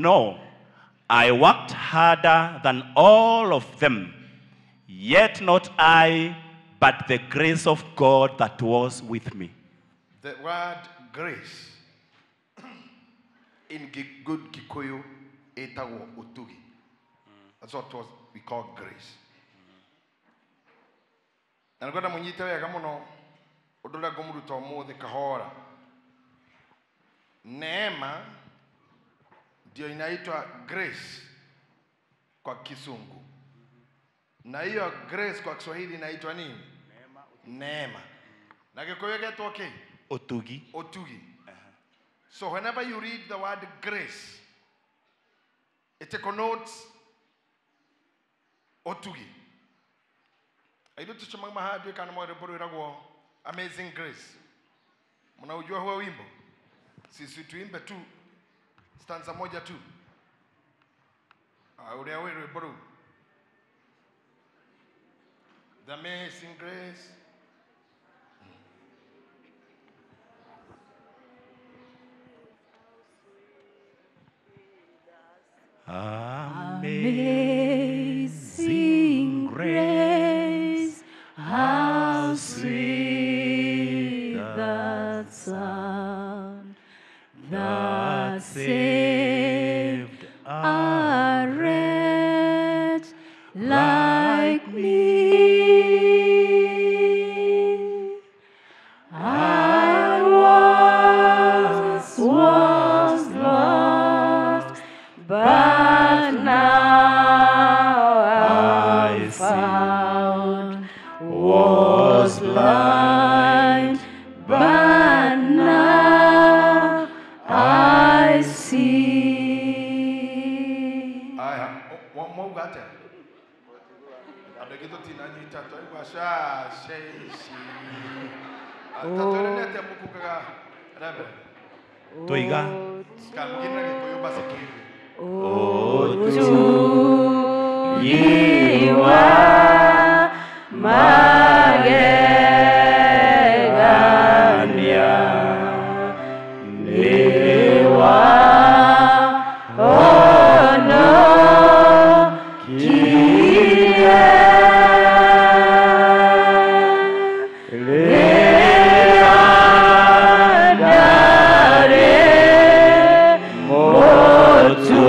No, I worked harder than all of them, yet not I, but the grace of God that was with me. The word grace in good Kikuyu etago UTUGI. That's what we call grace. And God amunyite wega muno udura gumuruta umuthi kahora. Neema ndio inaitwa grace kwa Kisungu. Na hiyo grace kwa Kiswahili inaitwa nini? Neema. Na Gikuyu geto okay? UTUGI. UTUGI. So whenever you read the word grace, it connotes UTUGI. I do to chamang mahadwe kana mo reporo iragwo amazing grace. Mnaujua huo wimbo? Sisi tuimbe tu stanza moja tu. Ule wewe reporo. The amazing grace. Amazing grace, how sweet the sound that saved a wretch like me. I once was lost, but now I found, was blind, but now I see. I have one more better. I get to tina ni tato iwa sha she. Tato ni ate mukuka rabe. Toiga. Kamgina ni koyo basiki. UTUGI magegania newa ono kia leandare motu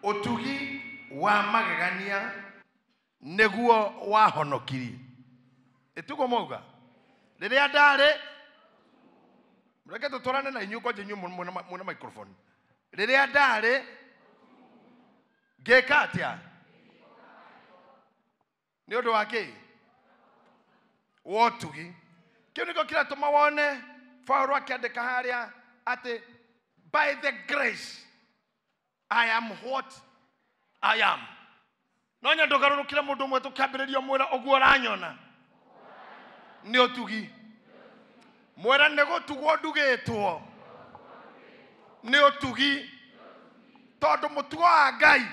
UTUGI wa magegania neguo wa honokiri. Etuko moga. Riria ndare mureke tutwarane na inyuko jenyu muna microphone. Riria ndare ngeka atia ni undu wake UTUGI. Kiu niko kira tuma wone Paulo akiandika haria ati by the grace I am what I am. No nya ndogarurukire mundu mwe tukambiririo mwira oguo ranyona. Ni UTUGI. Mwira negutugwo ndugitwo. Ni UTUGI. Tondu mutugo wa Ngai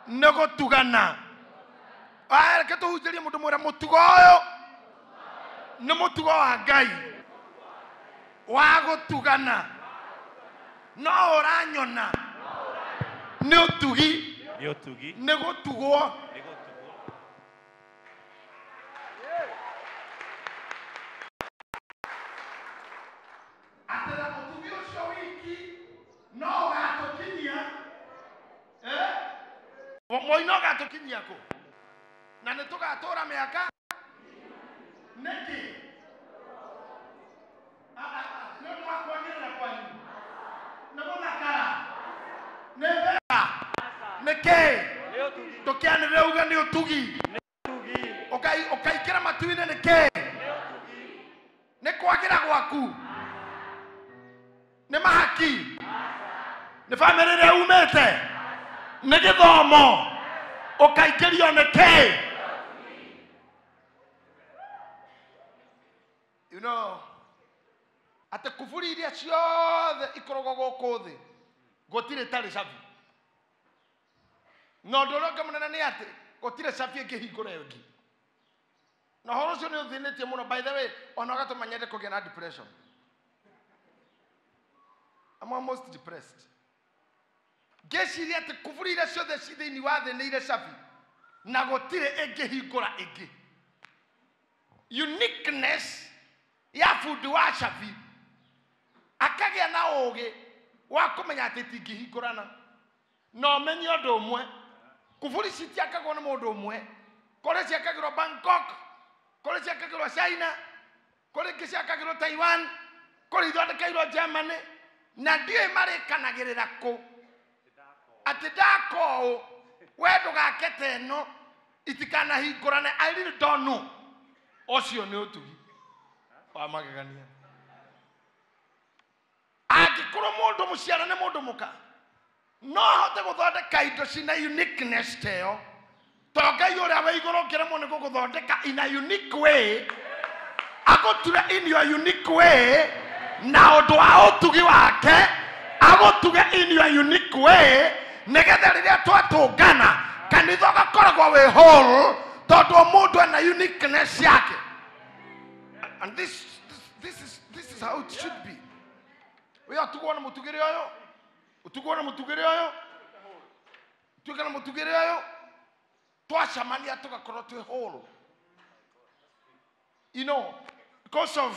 negutugana. Reke tuhunjirie mundu mwira mutugo uyu ni mutugo wa Ngai wa gutugana. No uranyona ni UTUGI. Ni UTUGI. Negutugwo. Atela UTUGI ucio wiki no gatokinyia Moino gatukinyia ku. Na nitugatura miaka niki. Ndio mwakwanyira kwanyu. Nabonaka. Nebeka. Neke. Tukianire uga ni utugi. Okay kira matuine neke. Ni kwagira gwaku. Ni mahaki. Ni family re umete. Ni githomo. Okay kirio neke. You know, ate kufuri iria ciothe ikorogo goko thi gotire tari safi no ndoroga munene ni ate gotire safi ingihingura yengi na horo cio ni uthinetie muno. By the way, ona gatumanyende kugia na depression. I'm almost depressed. Geciria ate kufuri iria ciothe cithini wa thi ni ire safi na gotire ingihingura ingi. Uniqueness ya fundi wa safi akagia na oge wa kumenya ati tingihingurana no menye undu umwe kufuri city akagwo na mundu umwe kore ciakagirwo Bangkok, kore ciakagirwo China, kore ciakagirwo Taiwan, kore ithondekairwo Germany na ndiye marikanagirira ku ati dako wedu gakete no itikana hingurane. I really don't know. Ocio ni utugi wa magegania. Agikoro mundu muciara ne mundu muka no hote guthondeka indo cina uniqueness teo toga yore awe igoro kire mundu guthondeka in a unique way agotura in your unique way na undu wa utugi wake agotuga in your unique way negetha riria twatungana kanitha gakoragwo we whole tondu mundu ana uniqueness yake. And this is how it should be. We are to go on Mutugerio, to go on Mutugerio, to go on Mutugerio, to Ashamania took a correct hole. You know, because of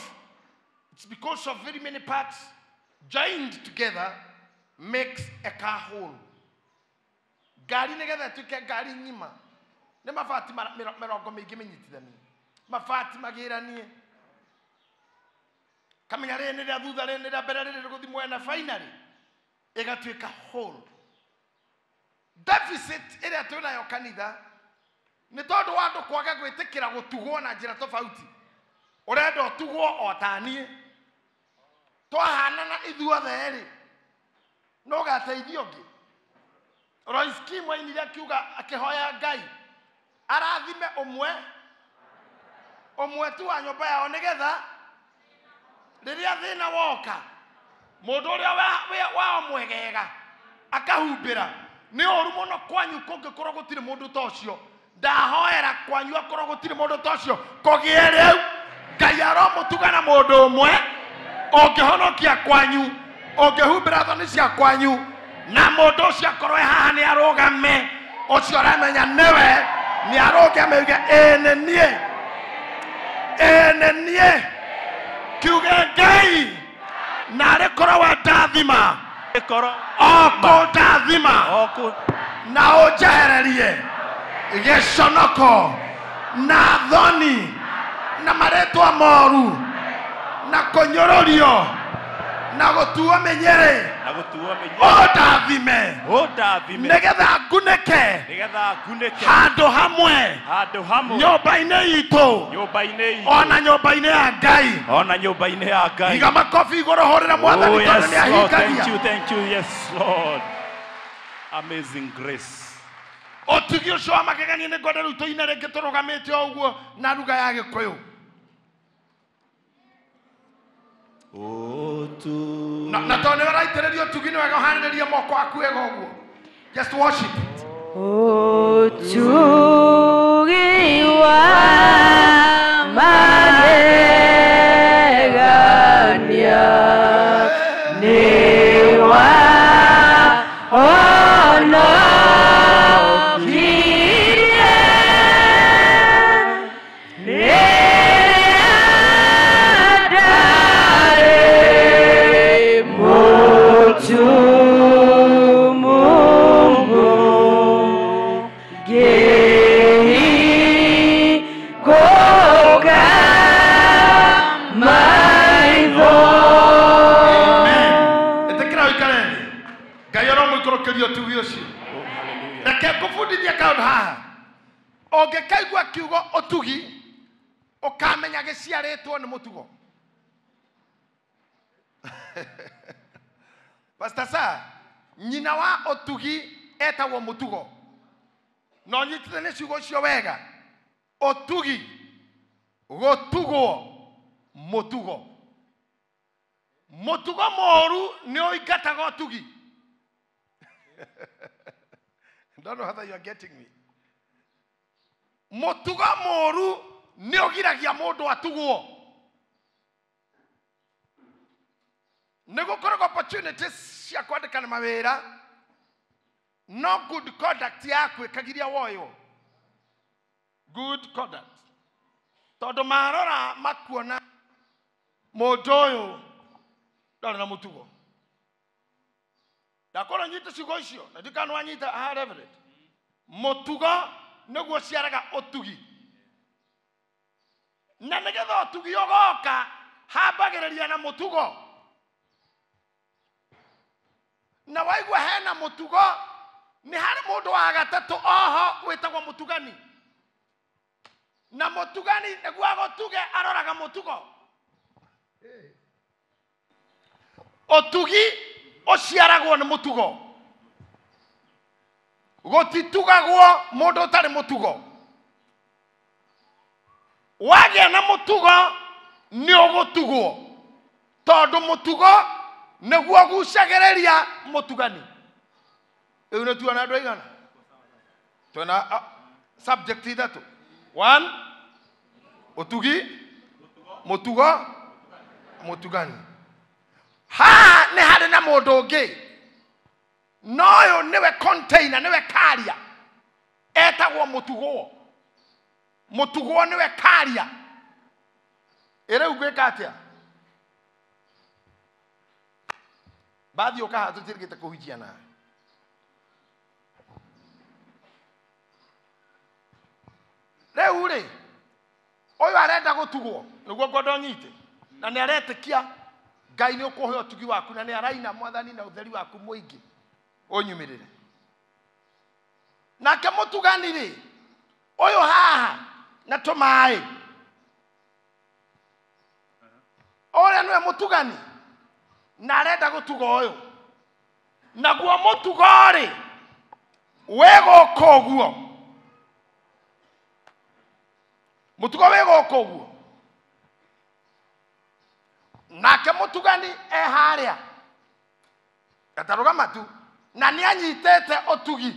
very many parts joined together makes a car whole. Gari together to get Gari Nima. Never Fatima Merogome giving it to them. Mafatima Girani. Kamenyare ne da duda ne da berare ne go dimwe finally egatweka whole deficit ere atona yo kanitha ne tondu wandu kwaga gwitikira gutugwo na njira tofauti urenda utugwo otanie twahana na ithuothe eri no gateithio ngi Roiski mwainire akiuga akihoya Ngai arathime umwe tu wa nyumba yao nigetha riria thina woka mundu uria wa mwegega akahumbira ni oru muno kwanyu kungikorwo gutire mundu tocio ndahoera kwanyu akorwo gutire mundu tocio kugie riu Ngai aromutuga na mundu umwe ungihonokia kwanyu ungihumbira thoni cia kwanyu na mundu ucio akorwo haha ni arugame ucio aramenya niwe ni arugame enenie kiuge Ngai na rekora wa dathima oko dathima na ojehererie gĩconoko na thoni na maretwa moru na kũnyũrũrio na gũtuo menyere o dathime nigetha ngunĩke handũ hamwe nyũmba-inĩ itũ ona nyũmba-inĩ ya Ngai iga makobi igũrũ hũrĩra Mwathani tondũ nĩ ahingagia. Thank you, yes Lord. Amazing grace. Ũtugi ũcio wa magegania nĩ ngwenda rĩu tũine rĩngĩ tũrũgamĩte o ũguo na ruga ya Gĩkũyũ. Na tondũ nĩwaraitĩrĩria ũtugi nĩ wega ũhanĩrĩrie moko waku wega ũguo. Just worship. Ũtugi wa magegania nĩ wa dio tu yoshi na ke kufundithia kaundu haha ongekaigua kiugo utugi ukamenya giciaritwo ni mutugo Pastor Sa nyina wa utugi etagwo mutugo no nyitithane ciugo cio wega utugi gutugwo mutugo mutugo moru ni oigataga utugi don't know how you are getting me mutugo moru ni ogiragia mundu atugwo nego korgo opportunities cia kwandikana mawira no good conduct yaku ikagiria woyo good conduct todo marora makuona modoyo ndari na mutugo ndakora nyita ciugo icio na ndikano anyita ha reverend mutugo niguo ciaraga utugi na nigetha utugi ugoka hambagiriria na mutugo na waigua hena mutugo ni hari mundu wa gatatu oho witagwo mutugani na mutugani niguo agotuge aroraga mutugo utugi uciaragwo ni mutugo gutitugagwo mundu utari mutugo wagia na mutugo ni ugutugwo tondu mutugo niguo gucagiriria mutugani euna tuana andu aigana tuana subject ithatu 1 utugi mutugo mutugani ha ne hari na mundu ungi noyo niwe container niwe carrier etagwo mutugo mutugo niwe carrier ere ugweka atia baadhi ukaha tutirigite kuhijiana Reure oyo arenda gutugwo niguo ngodo nyite na ni aretikia Ngai ni ukuhe utugi waku na ni araina mwathani na utheri waku muingi onyumirire nake mutugani ri oyo haha na tumai ore nwe mutugani na arenda gutuga oyo naguo mutugo ri wego koguo mutugo wego koguo nake mutugani haria gataruga matu na ni anyitete utugi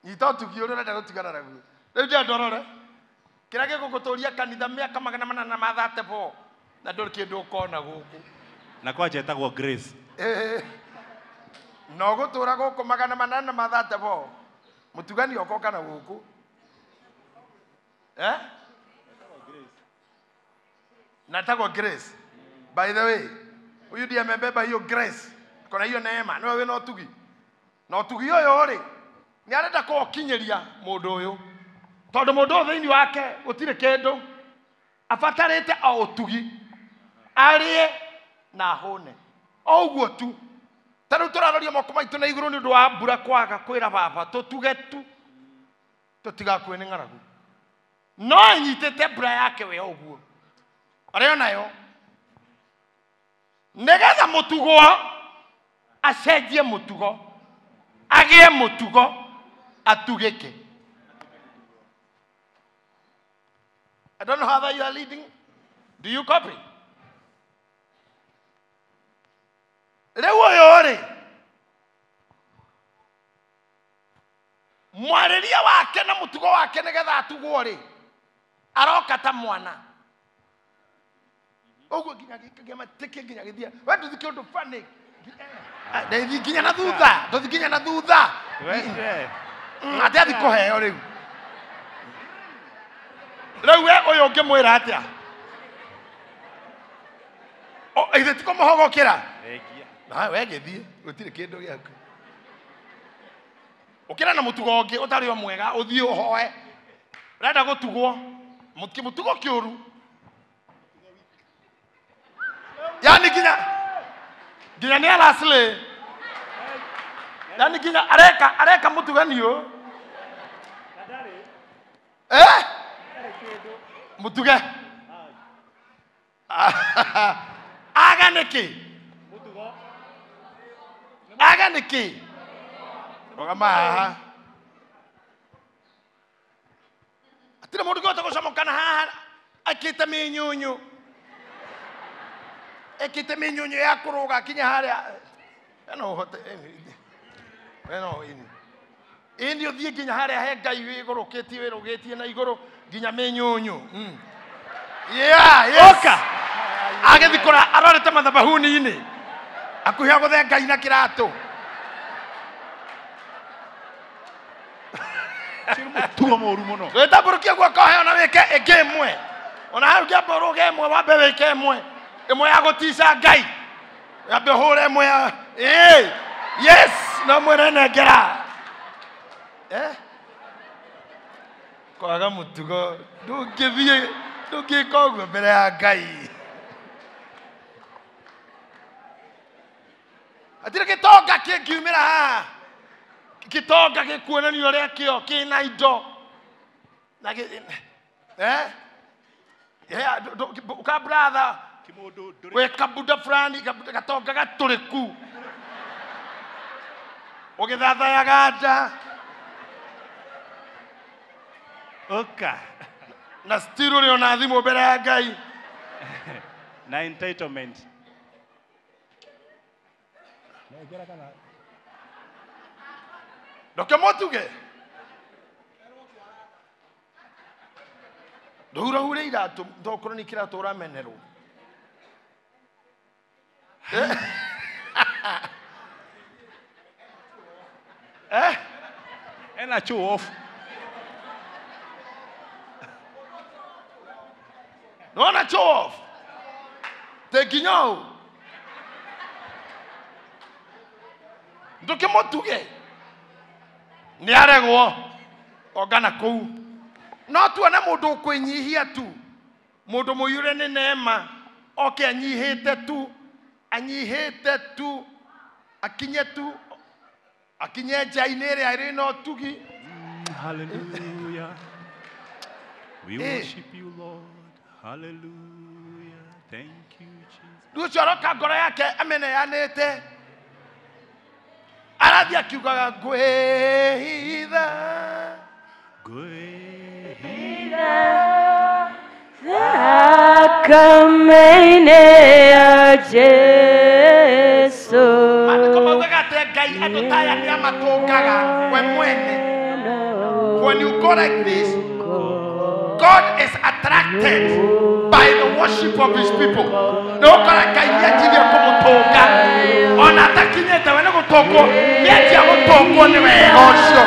nyita utugi uri renda gutigana naguo riu ndorore kira giguguturia kanitha miaka 834 na ndori kindu ukona guku na kwa jetagwo Grace no gutura guku 834 mutugani okoka na guku natagwo Grace by the way uyu ndiye amebeba hiyo Grace kona hiyo neema no we no tugi no tugi oyo ri ni arenda kuokinyeria mundu uyu tondu mundu thiini wake gutire kindu afatarite o utugi arie na hone oguo tu tanu turaroria moko maitu na iguru ni ndu wa mbura kwaga kwira baba tutuge tu tutigakwe ni ngaragu no nyitete mbura yake we oguo ario nayo negetha mutugo acenjie mutugo agie mutugo atugeke. I don't know how you are leading. Do you copy? Lewo yore mwariria wake na mutugo wake negetha atugwo ri aroka ta mwana oguo ginya gikagema teke ginya githia we nduthike undu funny ndethi ginya na thutha nduthi ginya na thutha ati athi kuheo riu we uyu ngimwira atia o ithe tiko muhogokera na we githie gutire kindu giaku ukira na mutugo ngi utari o mwega uthie uhoe urenda gutugwo mutugo kiuru yani ginya ni alasle Yani kinya areka mutuganio. Mutuga. Aga niki. Mutugo. Aga niki. Ogama. Atira mundu gota gocamukana haha akite minyunyu. Ekite minyunyu ya kuruga kinya haria. Eno hote eno ini othie kinya haria he ngai wigurukiti wirugitie na iguru ginya minyunyu. Yeah, yes. Oka. Agithikora arorete mathabahuni-ini. Akuhia guthe ngai na kiratu. Tuo moru muno. Weta burukia gwa kahe ona weke egemwe. Ona harukia boruge emwe wabe weke emwe. Emwe ya gutisa ngai. Yabe hore emwe ya. Yes, na mwere negera. Kwaga mutugo ndungikogwo mbere ya ngai. Atire gitonga kingiumira haha. Gitonga gikuonania uria kio kina indo. Na ka brother kimundu we kabuda fulani gatonga gaturiku. Ogithatha ya ganda. Oka. Na still uri ona thimu mbere ya ngai. Na entitlement. Ndoke motuge. Ndura hure iratu ndokoro ni kiratu uramenerwo. Ena show off. No na show off. Teginyo. Ndoke motuge. Ni aregwo ogana kou. No tuone mundu kwinyihia tu. Mundu muyure ni neema. Oke anyihite tu. Akinye tu. Akinye jaine ria ri no tugi. Hallelujah. We worship you, Lord. Hallelujah. Thank you, Jesus. Duchoroka ngoro yake amene yanete. Arathi akiugaga ngwĩhitha thakame-inĩ ya Jesu. Maandĩko maugaga atĩ Ngai andũ ta aya nĩamatũngaga we mwene. When you go like this, God is attracted by the worship of his people. No kala Ngai nĩanjirie kũmũtũnga. Ona atakinyĩte we nĩ gũtũngwo nĩanjia gũtũngwo nĩ wega ũcio.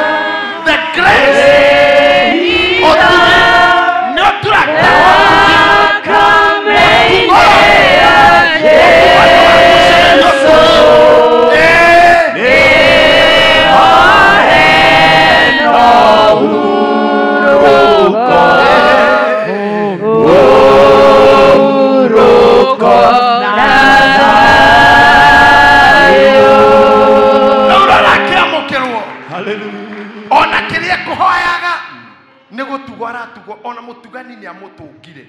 The grace of the no track. Ona kiria kuhoyaga ni gutugwara tugo ona mutugani ni amutungire.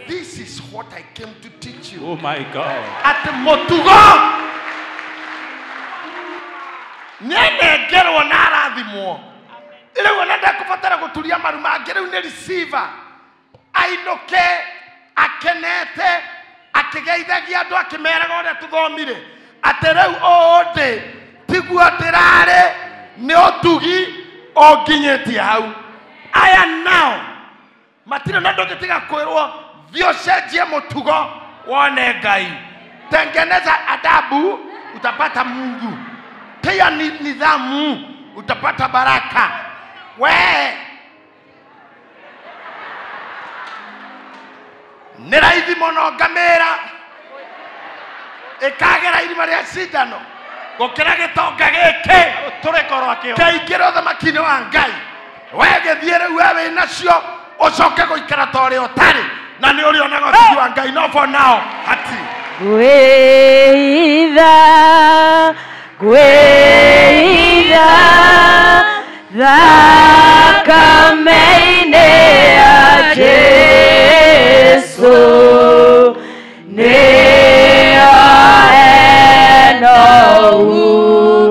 This is what I came to teach you. Oh my God. At mutugo nyenengerwo na arathimwo. Ile wona ndakubatara guturia maru mangere une receiver. Ainoke akenete akigeithagia andu akimeraga uria tuthomire. Atereu ode tigua tirare ni otugi oginyetie hau. Aya now matire na ndogetiga kwirwo thio cenjie mutugo wone Ngai. Tengeneza adabu utapata Mungu. Tia nidhamu utapata baraka. We niraithi muno ngamira ikagera irima ria cindano gukira gitonga giki Turekoro akio. kaingiro thamaki-inĩ wa Ngai. Wegethie rĩu we wĩ nacio ũcoke gũikara ta ũrĩa ũtarĩ na nĩ ũrĩonaga ũtugi wa Ngai. No for now hati Gwĩtha Gwĩitha thakame-inĩ ya Jesũ nĩyo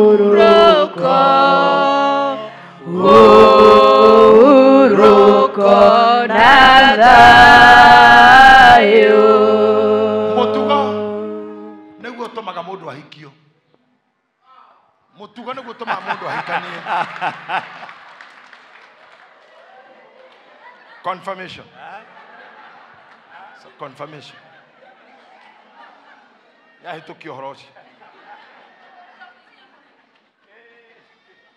ũhurũko na thayũ. Mũtugo nĩguo ũtũmaga mũndũ ahikio. Mũtugo nĩguo ũtũmaga mũndũ ahikanie. Confirmation. So confirmation. Yahĩtũkia ũhoro ũcio.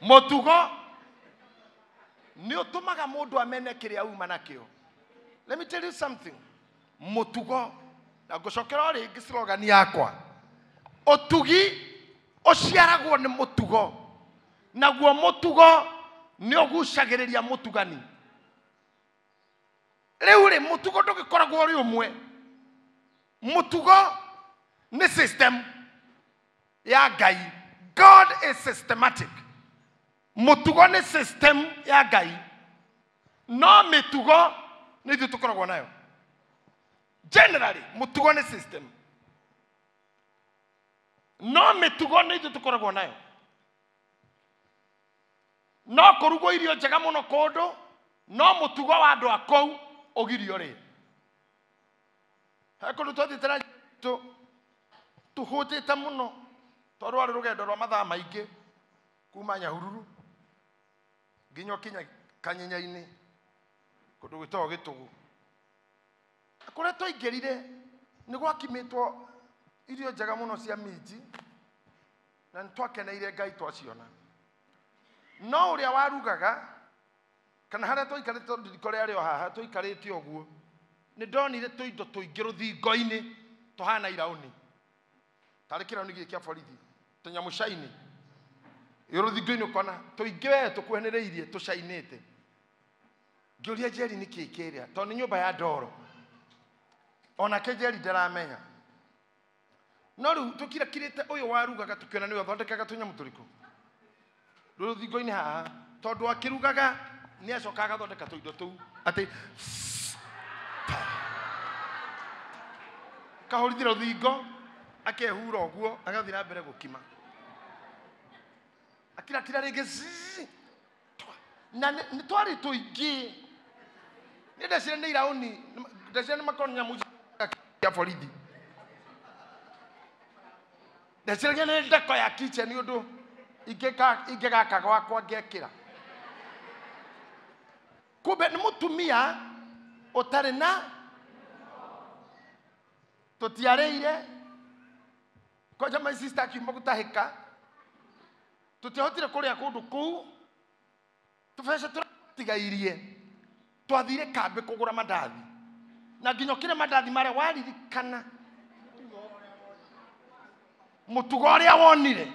Mũtugo nĩ ũtũmaga mũndũ amene kĩrĩa uma nakĩo. Let me tell you something. Mũtugo na ngũcokera rĩngĩ slogan yakwa. Ũtugi ũciaragwo nĩ mũtugo. Naguo mũtugo nĩ ũgucagĩrĩria mũtugani. Rĩu rĩ mũtugo ndũgĩkoragwo ũrĩ ũmwe. Mũtugo nĩ system ya Ngai. God is systematic. Mũtugo nĩ system ya Ngai. No mĩtugo nĩ ithuĩ tũkoragwo nayo. Generally, mũtugo nĩ system. No mĩtugo nĩ ithuĩ tũkoragwo nayo. No kũrugwo irio njega mũno kũndũ, no mũtugo wa andũ a kũu ũgirio rĩ. He kũndũ twathiĩte na tũhũtĩte mũno tondũ rwarĩ rũgendo rwa mathaa maingĩ kuma Nyahururu nginya ũkinya Kanyinya-inĩ kũndũ gwĩtagwo Gĩtũgũ. Kũrĩa twaingĩrire nĩ gwakimĩtwo irio njega mũno cia minji na nĩ twakeneire Ngai twaciona. No ũrĩa warugaga kana harĩa tũikarĩte riko rĩarĩ o haha tũikarĩte ũguo nĩ ndonire tũindo tũingĩ rũthingo-inĩ tũhana iraũni. Tarĩ kĩraũni gĩkĩ kĩa borithi tũnyamũ caini rũthingo-inĩ ũkona tũingĩ we tũkuhanĩrĩirie tũcainĩte. Ngĩũria Njeri nĩ kĩĩ kĩrĩa tondũ nĩ nyũmba ya ndoro. Onake Njeri ndaramenya. No rĩu tũkirakirĩte ũyũ warugaga tũkĩona nĩwe thondekaga tũnyamũ tũrĩkũ rũthingo-inĩ haha tondũ akĩrugaga nĩ acokaga agathondeka tũindo tũu atĩ kahũrithia rũthingo akehura ũguo agathiĩ na mbere gũkima. Akirakira rĩngĩ na nĩ twarĩ tũingĩ. Nĩ ndecire nĩ iraũni ndecire nĩ makorwo nyamũ cia borithi. Ndecire nĩ ndeko ya kitchen nĩ ũndũ ingĩgaka gwakwa ngĩkĩra. Kumbe nĩ mũtumia ũtarĩ na tũtiarĩire koja my sister akiuma gũtahĩka tũtiahotire kũrĩa kũndũ kũu tũbeca tũratigairie twathire kambĩ kũgũra mandathi na nginya ũkĩre mandathi marĩa waririkana mũtugo ũrĩa wonire.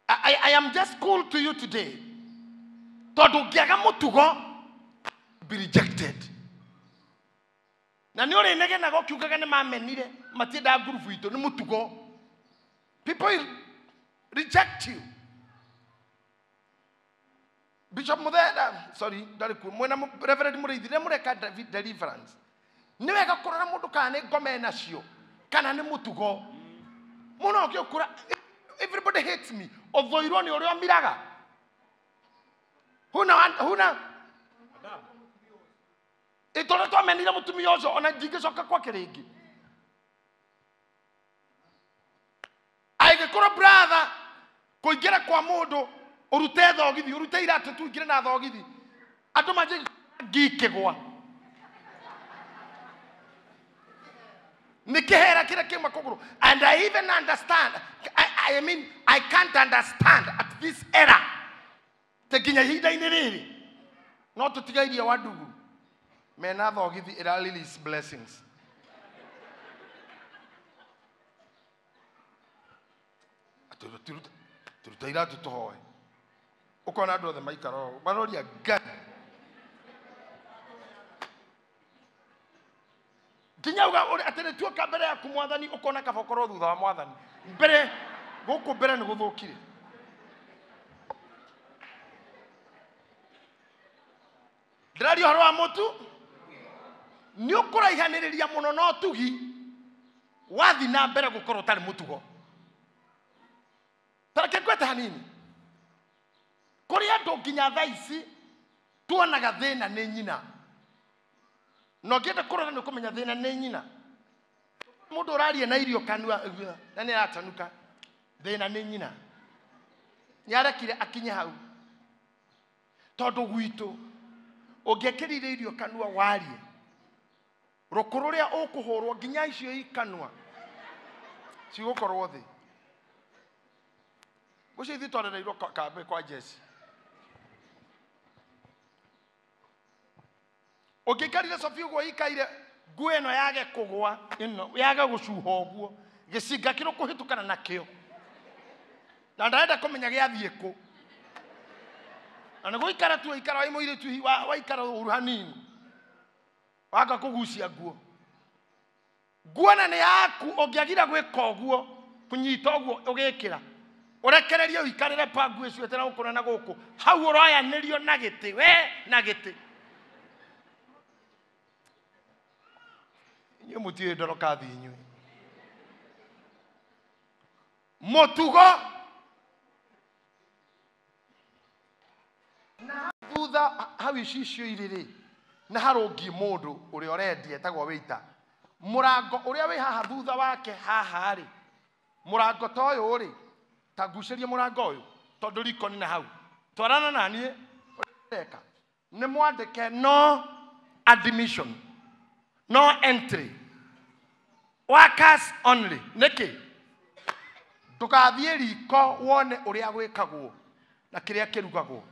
I am just cool to you today. Tondũ ngĩaga mũtugo be rejected. Na nĩ ũrĩ negenaga ũkiugaga nĩ mamenire matiendaga ngurubu itũ nĩ mũtugo. People will reject you. Bishop Muthenda, sorry, ndarĩ kuo mwena Reverend Mũrĩithi nĩ mũreka deliverance. Nĩ wega kũrora mũndũ kana nĩ ngome nacio kana nĩ mũtugo. Mũno ũkĩũkũra everybody hates me. Othoirwo nĩ ũrĩa miraga. Huna itore twamenire mũtumia ũcio ona ndingĩcoka kwake rĩngĩ. Aigĩkorwo brother kũingĩra kwa mũndũ ũrute thogithi ũrute iratũ tu ingĩre na thogithi andũ manjĩ ngikĩgwa. Nikihera kile kima kuguru. And I even understand. I mean, I can't understand at this era. Teginya hida iniriri. Not to tiga idia wadugu. Menatho give the Lily's blessings. Turutaira tutohoe. Ukona ndo the maikaro. Barori ya gani. Kinyauga atene tuoka mbere ya kumwathani ukona kabokoro thutha wa mwathani mbere Gũkũ mbere nĩ gũthũkire. Ndĩraria ũhoro wa mũtu. Nĩ ũkũraihanĩrĩria mũno na ũtugi wathi na mbere gũkorwo ũtarĩ mũtugo. Tareke ngwete hanini. Kũrĩ andũ nginya thaa ici tuonaga thĩna nĩ nyina. No ngĩenda kũrora nĩ kũmenya thĩna nĩ nyina. Mũndũ ũraria na irio kanua na nĩ aratanuka. Thĩna nĩ nyina. Nĩ arekire akinye hau. Tondũ gwitũ ũngĩekĩrire irio kanua warie. Rũkũrũ rũrĩa ũkũhũrwo nginya icio ikanua cigũkorwo thĩ. Gũcio ithuĩ twarereirwo kambe kwa Jesi. Ũngĩikarire Sofia ũguo ikaire nguo ĩno yage kũgwa ĩno yage gũcuha ũguo gĩcinga kĩro kũhĩtũkana nakĩo. Na ndarenda kũmenya gĩathiĩ kũ. Na nĩgũikara tu ikara wa mũirĩtu waikara ũru hanini. Waka kugucia nguo. Nguo na nĩ yaku ũngĩagira gwĩka ũguo kũnyita ũguo ũgĩkĩra. Ũrekererio ikarĩre pa nguo icio etera gũkũra na gũkũ. Hau ũroyanĩrio na gĩtĩ we na gĩtĩ. Inyuĩ mũtiĩ ndoroka thĩ inyuĩ. Mũtugo na thutha hau icio irĩrĩ. Na harũngi mũndũ ũrĩa ũrendia etagwo waiter. Mũrango ũrĩa wĩ haha thutha wake haha rĩ. Mũrango ta ũyũ rĩ. Ta ngucĩrie mũrango ũyũ. Tondũ riko nĩ na hau. Twarana na niĩ ũreka. Nĩ mwandĩke no admission. No entry. Workers only. Nĩkĩ? Ndũgathiĩ riko wone ũrĩa gwĩkagwo na kĩrĩa kĩrugagwo.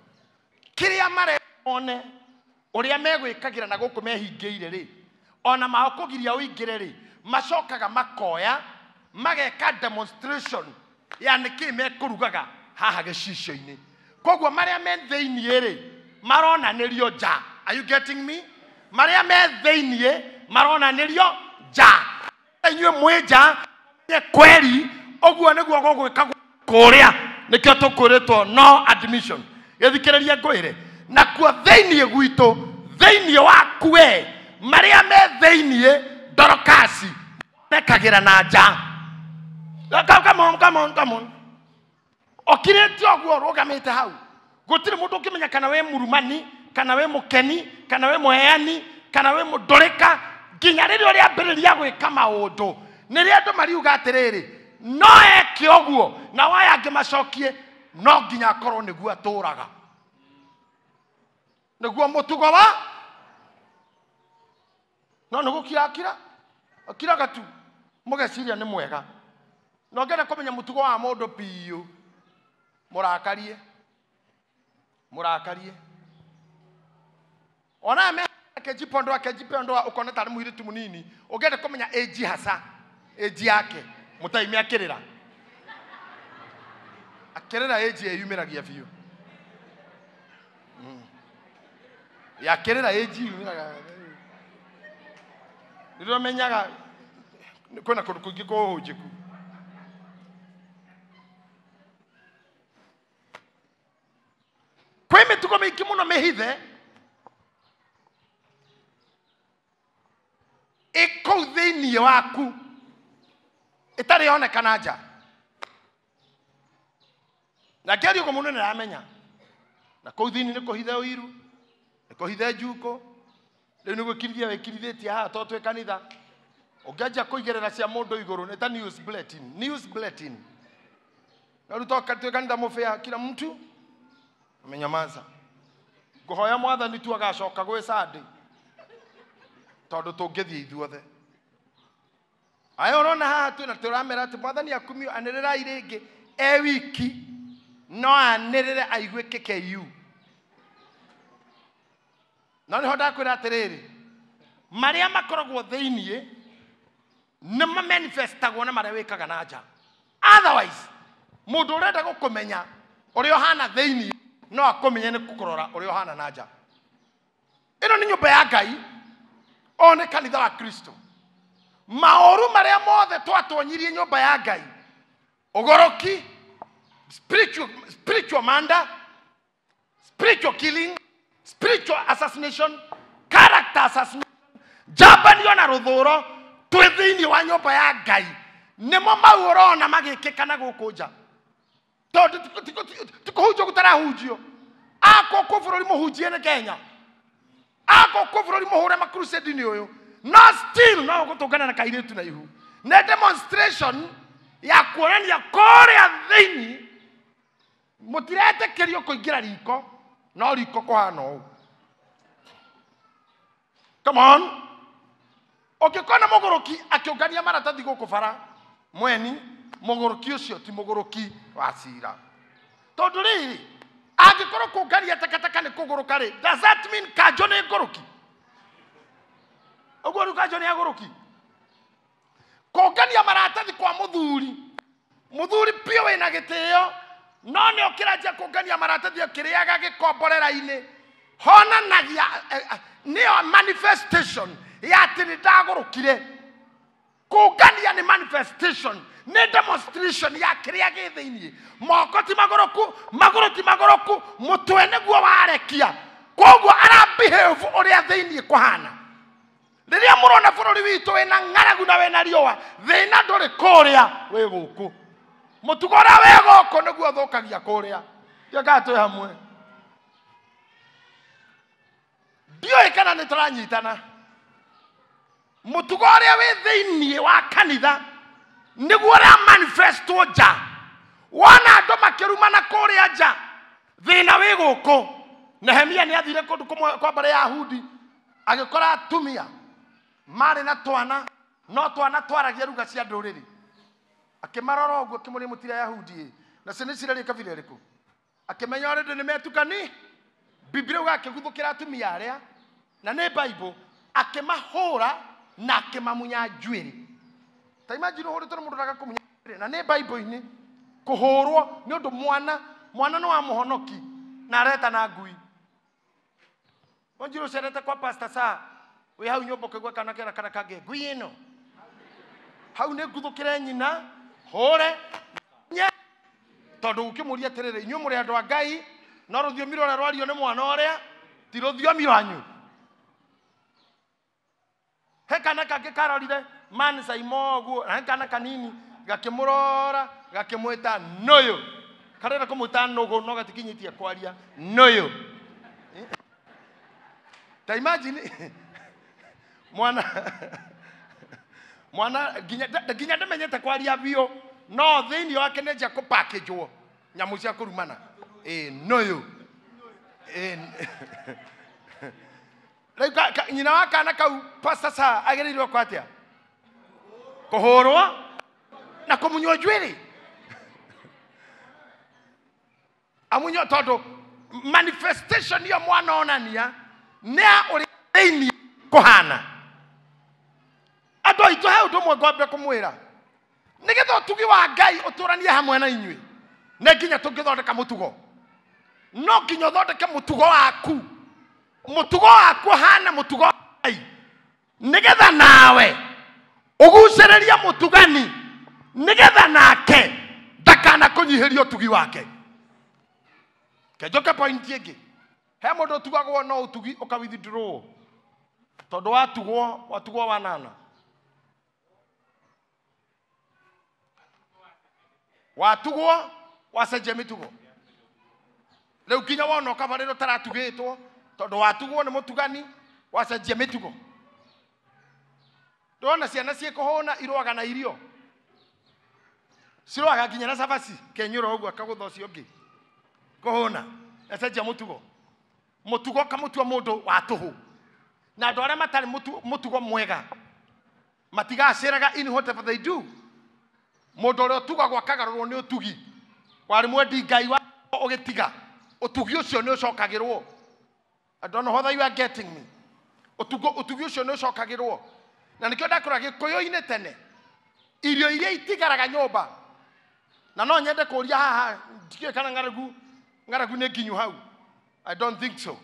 Kĩrĩa marone ũrĩa megwĩkagira na gũkũ mehingĩire rĩ. Ona mahokũgiria ũingĩre rĩ. Macokaga makoya mageka demonstration ya nĩkĩ mekũrugaga haha gĩcicio-inĩ. Koguo marĩa me thĩiniĩ rĩ maronanĩrio nja. Are you getting me? Marĩa me thĩiniĩ maronanĩrio nja. Inyuĩ mwĩ nja nĩ kweri ũguo nĩguo gũgwĩkagwo kũrĩa. Nĩkĩo tũkwĩrĩtwo no admission. Gĩthikĩrĩria ngwĩre. Na kuo thĩiniĩ gwitũ thĩiniĩ waku we marĩa me thĩiniĩ ndorokasi mekagĩra na nja. Come on. Okirĩte ũguo rũgamĩte hau. Gũtirĩ mũndũ ũkĩmenya kana we murumani kana we mũkeni kana we mũheani kana we mũndũrĩka nginya rĩrĩa ũrĩa ambĩrĩria gwĩka maũndũ. Nĩrĩa andũ mariuga atĩrĩrĩ no eke ũguo na waya angĩmacokie no nginya akorwo nĩguo atũraga. Nĩguo mũtugo wa no nĩgũkirakira akiraga tu mũgeciria nĩ mwega. No ngenda kũmenya mũtugo wa mũndũ biũ. Mũrakarie. Ona me akejipondwa ukone tari muiritu munini. Ungenda kũmenya age hasa. Age yake. Mutaimi akirira. Akirira age yumiragia biũ. Ya kerera age yumiraga. Ndio menyaga kwena kũndũ kũingĩ kũhũnjĩku. Kwĩ mĩtugo mĩingĩ mũno mĩhithe ĩkũu thĩiniĩ waku ĩtarĩ yonekana nja. Na kĩario ũguo mũndũ nĩaramenya. Na kũu thĩiniĩ nĩ kũhithe ũiru, nĩ kũhithe njuko. Rĩu nĩ gwĩkirithia wĩkirithĩtie haha to twĩ kanitha. Ũngĩanjia kũigĩrĩra cia mũndũ igũrũ nĩ ta news bulletin. Na rĩu to twĩ kanitha mũbĩa kila mtu amenyamaza. Ngũhoya Mwathani tu agacoka gwĩ Sunday. Tondũ tũngĩthiĩ ithuothe. Aya ũrona haha tu na tũramera atĩ Mwathani akumio anĩrĩrai rĩngĩ wiki no anĩrĩre aigue KKU. Na nĩho ndakwĩra atĩrĩrĩ marĩa makoragwo thĩiniĩ nĩ manifestagwo na marĩa wĩkaga na nja. Otherwise mũndũ ũrenda gũkũmenya ũrĩa ũhana thĩiniĩ no akũmenye nĩ kũrora ũrĩa ũhana na nja. Ĩno nĩ nyũmba ya Ngai. O nĩ kanitha wa Kristo. Maũru marĩa mothe twatonyiririe nyũmba ya Ngai ogoroki, spiritual murder, spiritual killing, spiritual assassination, character assassination, jabanio na ruthuro twithini wa nyumba ya Ngai nimo maurona magikikana gukunja tondu tikuhunjio gutarahunjio ako ku bururi muhunjie ne Kenya ako ku bururi muhure ma crusade ni uyu no still no gutungana na kairitu na ihu ne demonstration ya kuonania korea thini mutirete kerio kuingira riko no riko kuhana u. Come on. Ukikona mugoroki akiongania maratathi guku bara mweni mugoroki ucio ti mugoroki wa cira tondu riri angikorwo kungania takataka ni kuguruka ri does that mean Kanjo ni ngoroki uguo Kanjo ni agoroki kungania maratathi kwa muthuri pio wina gitio no ni ukirajia kungania maratathi ukiriaga gikomborera-ini honanagia neo manifestation ya tini ndagurukire kungania ni manifestation ni demonstration ya kiria githiini moko ti maguru ti magoroku mutwe niguo warekia koguo ara behave uria thiini kuhana riria murona bururi witu wina ng'aragu na wina riwa thina nduri kuria wi guku mutugo ura wi guku niguo thukagia kuria yakato hamwe dio ikana ni turanyitana mutugo uria wi thiini wa kanitha niguo ra manifesto ja wana andu makirumana kuria ja thina wi guku Nehemia ni athire kundu kwa bare ya Yahudi agikora atumia mari na twana no twana twaragia ruga cia nduriri akimarora uguo kimuri mutira Yahudi na cini cirari kabira riku akimenya ore ni metukani Biblia ugakiguthukira atumia aria na ne Bible akimahura na akimamunya njuiri ta imagine hore toro mundu agakumunya na ne Bible ini kuhurwo ni undu mwana no wa muhonoki na areta na ngui onjiro sereta kwa pastor sa we hau nyombo kegwa kana kage ngui ino hau ne guthukire nyina hore nya tondu ukimuria terere inyu muri andu a Ngai no ruthiomi rwa rwario ni mwana uria ti ruthiomi wanyu he kana kage karorire man saimogu na kana kanini gakimurora gakimwita noyo karera kumuita nogo no gatikinyitie kwaria noyo ta imagine mwana ginya ndamenyete kwaria bio no thiini wake neja ku package wo nyamu cia kurumana noyo nyina waka na kau pastor sa agerirwo kwatia kuhurwo na kumunywa njuiri amunyo tondu manifestation ya mwana onania nea uri thiini kuhana ando itu hau ndumwe ngombe kumwira nigetha utugi wa Ngai uturanie hamwe na inyui ne nginya tungithondeka mutugo no nginya thondeke mutugo waku hana mutugo wa Ngai nigetha nawe ugucereria mutugani nigetha nake ndakana kunyihiria utugi wake kejoka point yake he mundu utugagwo no utugi ukawithdraw tondu watugwo wanana watugwo wacenjia mitugo riu kinya wona kabariro taratugitwo tondu watugwo ni mutugani wacenjia mitugo ndona ciana ciekuhuna irwaga na irio cirwaga kinya na sabasi kenyuro uguo akaguthocio ungi kuhuna acenjia mutugo kamutua mundu wa tuhu na andu aria matari mutugo mwega matigaciraga in whatever they do mundu uria utugagwo akagarurwo ni utugi wari mwendi Ngai wa ugitiga utugi ucio ni ucokagirwo I don't know whether you are getting me utugi ucio ni ucokagirwo na nikio ndakora gikuyu-ini tene irio iria itigaraga nyumba na no nyende kuria haha ndikie kana ngaragu ne nginyu hau I don't think so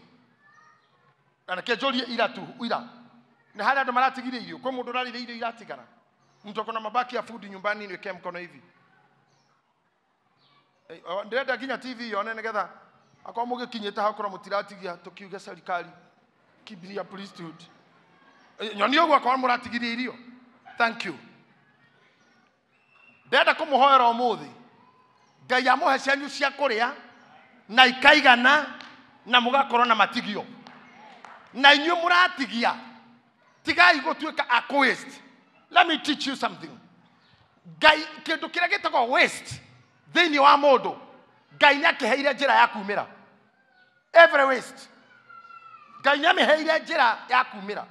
na kejorie ira na hali andu maratigire irio kwa mundu rarire irio iratigara mtu akona mabaki ya food nyumbani niweke mkono hivi ndĩrenda nginya TV yone nĩgetha akorwo mũgĩkinyĩte hau korwo mũtiratigia tũkiuge serikali kibiria priesthood nyoni ũguo akorwo mũratigirie irio. Thank you. Ndĩrenda kũmũhoera ũmũthĩ Ngai amũhe cianyu cia kũrĩa na ikaigana na mũgakorwo na matigio na inyuĩ mũratigia tigai gũtuĩka a waste. Let me teach you something. Ngai kĩndũ kĩrĩa gĩtagwo waste thĩinĩ wa mũndũ Ngai nĩakĩheire njĩra ya kumĩra. Every waste Ngai nĩamĩheire njĩra ya kumĩra.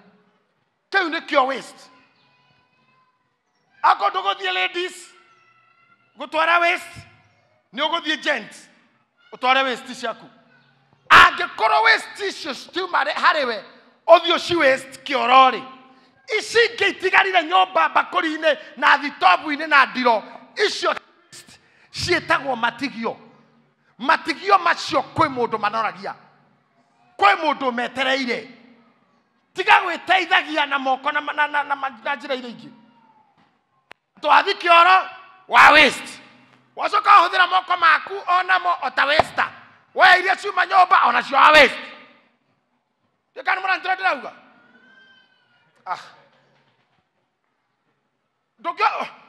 Kĩu nĩkĩo waste. Ako ndũgũthiĩ ladies gũtwara waste nĩ ũgũthiĩ gents ũtware waste ciaku. Angĩkorwo waste icio ciuma harĩwe ũthiĩ ũci waste kĩoro-rĩ, ici ingĩ itigarire nyũmba mbakũri-inĩ na thitobu-inĩ na ndiro icio ciĩtagwo matigio. Matigio macio kwĩ mũndũ manoragia, kwĩ mũndũ metereire. Tiga gwĩteithagia na moko na njĩra iria ingĩ. Twathi kĩoro wa waste wacoka ũhũthĩra moko maku onamo ota waster. We iria ciuma nyũmba onacio wa waste. Ndĩkana mũrantĩra ndĩrauga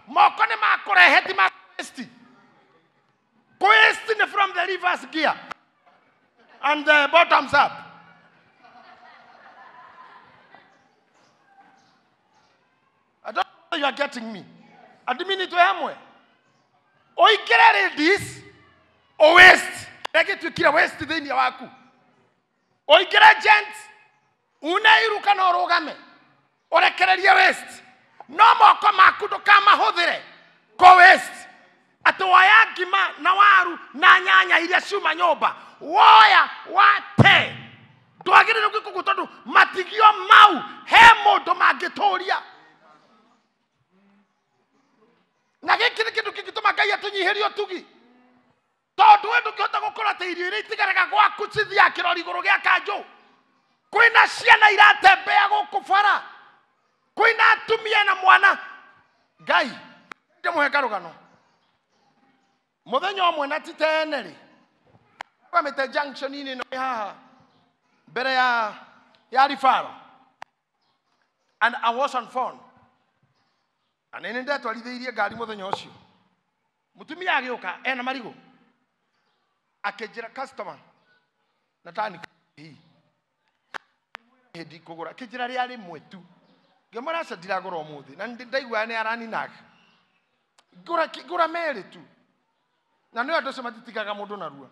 moko nĩ makũrehe ti ma waste. Waste from the reverse gear and the bottoms up. I don't know you are getting me. Admini to hamwe. Oikere ladies o waste. Leke tukira waste thĩinĩ waku. Oikere gents unairuka na ũrũgame. Ũrekererie waste. No moko maku ndũkamahũthĩre ko waste. Atĩ woya ngima na waru na nyanya iria ciuma nyũmba woya wate ndwagĩrĩirwo gwĩka tondũ matigio mau he mũndũ mangĩtũria. Na gĩkĩ nĩ kĩndũ kĩngĩtũma Ngai atũnyihĩrie ũtugi. Tondũ we ndũngĩhota gũkorwo atĩ irio iria itigaraga gwaku cithiaga kĩrori igũrũ gĩa kanjũ. Kwĩna ciana iratembea gũkũ bara. Kwĩna atumia na mwana. Ngai ndĩmũhe karũgano. Mũthenya ũmwe na titene-rĩ kwamĩte junction-inĩ ĩno haha mbere ya referral. And I was on phone. Na nĩ ndetwarithĩirie ngari mũthenya ũcio. Mũtumia agĩũka ena marigũ. Akĩnjĩra customer na tani hĩndĩ kũgũra. Akĩnjĩra rĩa rĩmwe tu. Ngĩmwĩra aca ndiragũra ũmũthĩ na ndaigua nĩ araninaga. Ngũra merĩ tu. Na nĩ andũ acio matitigaga mũndũ narua.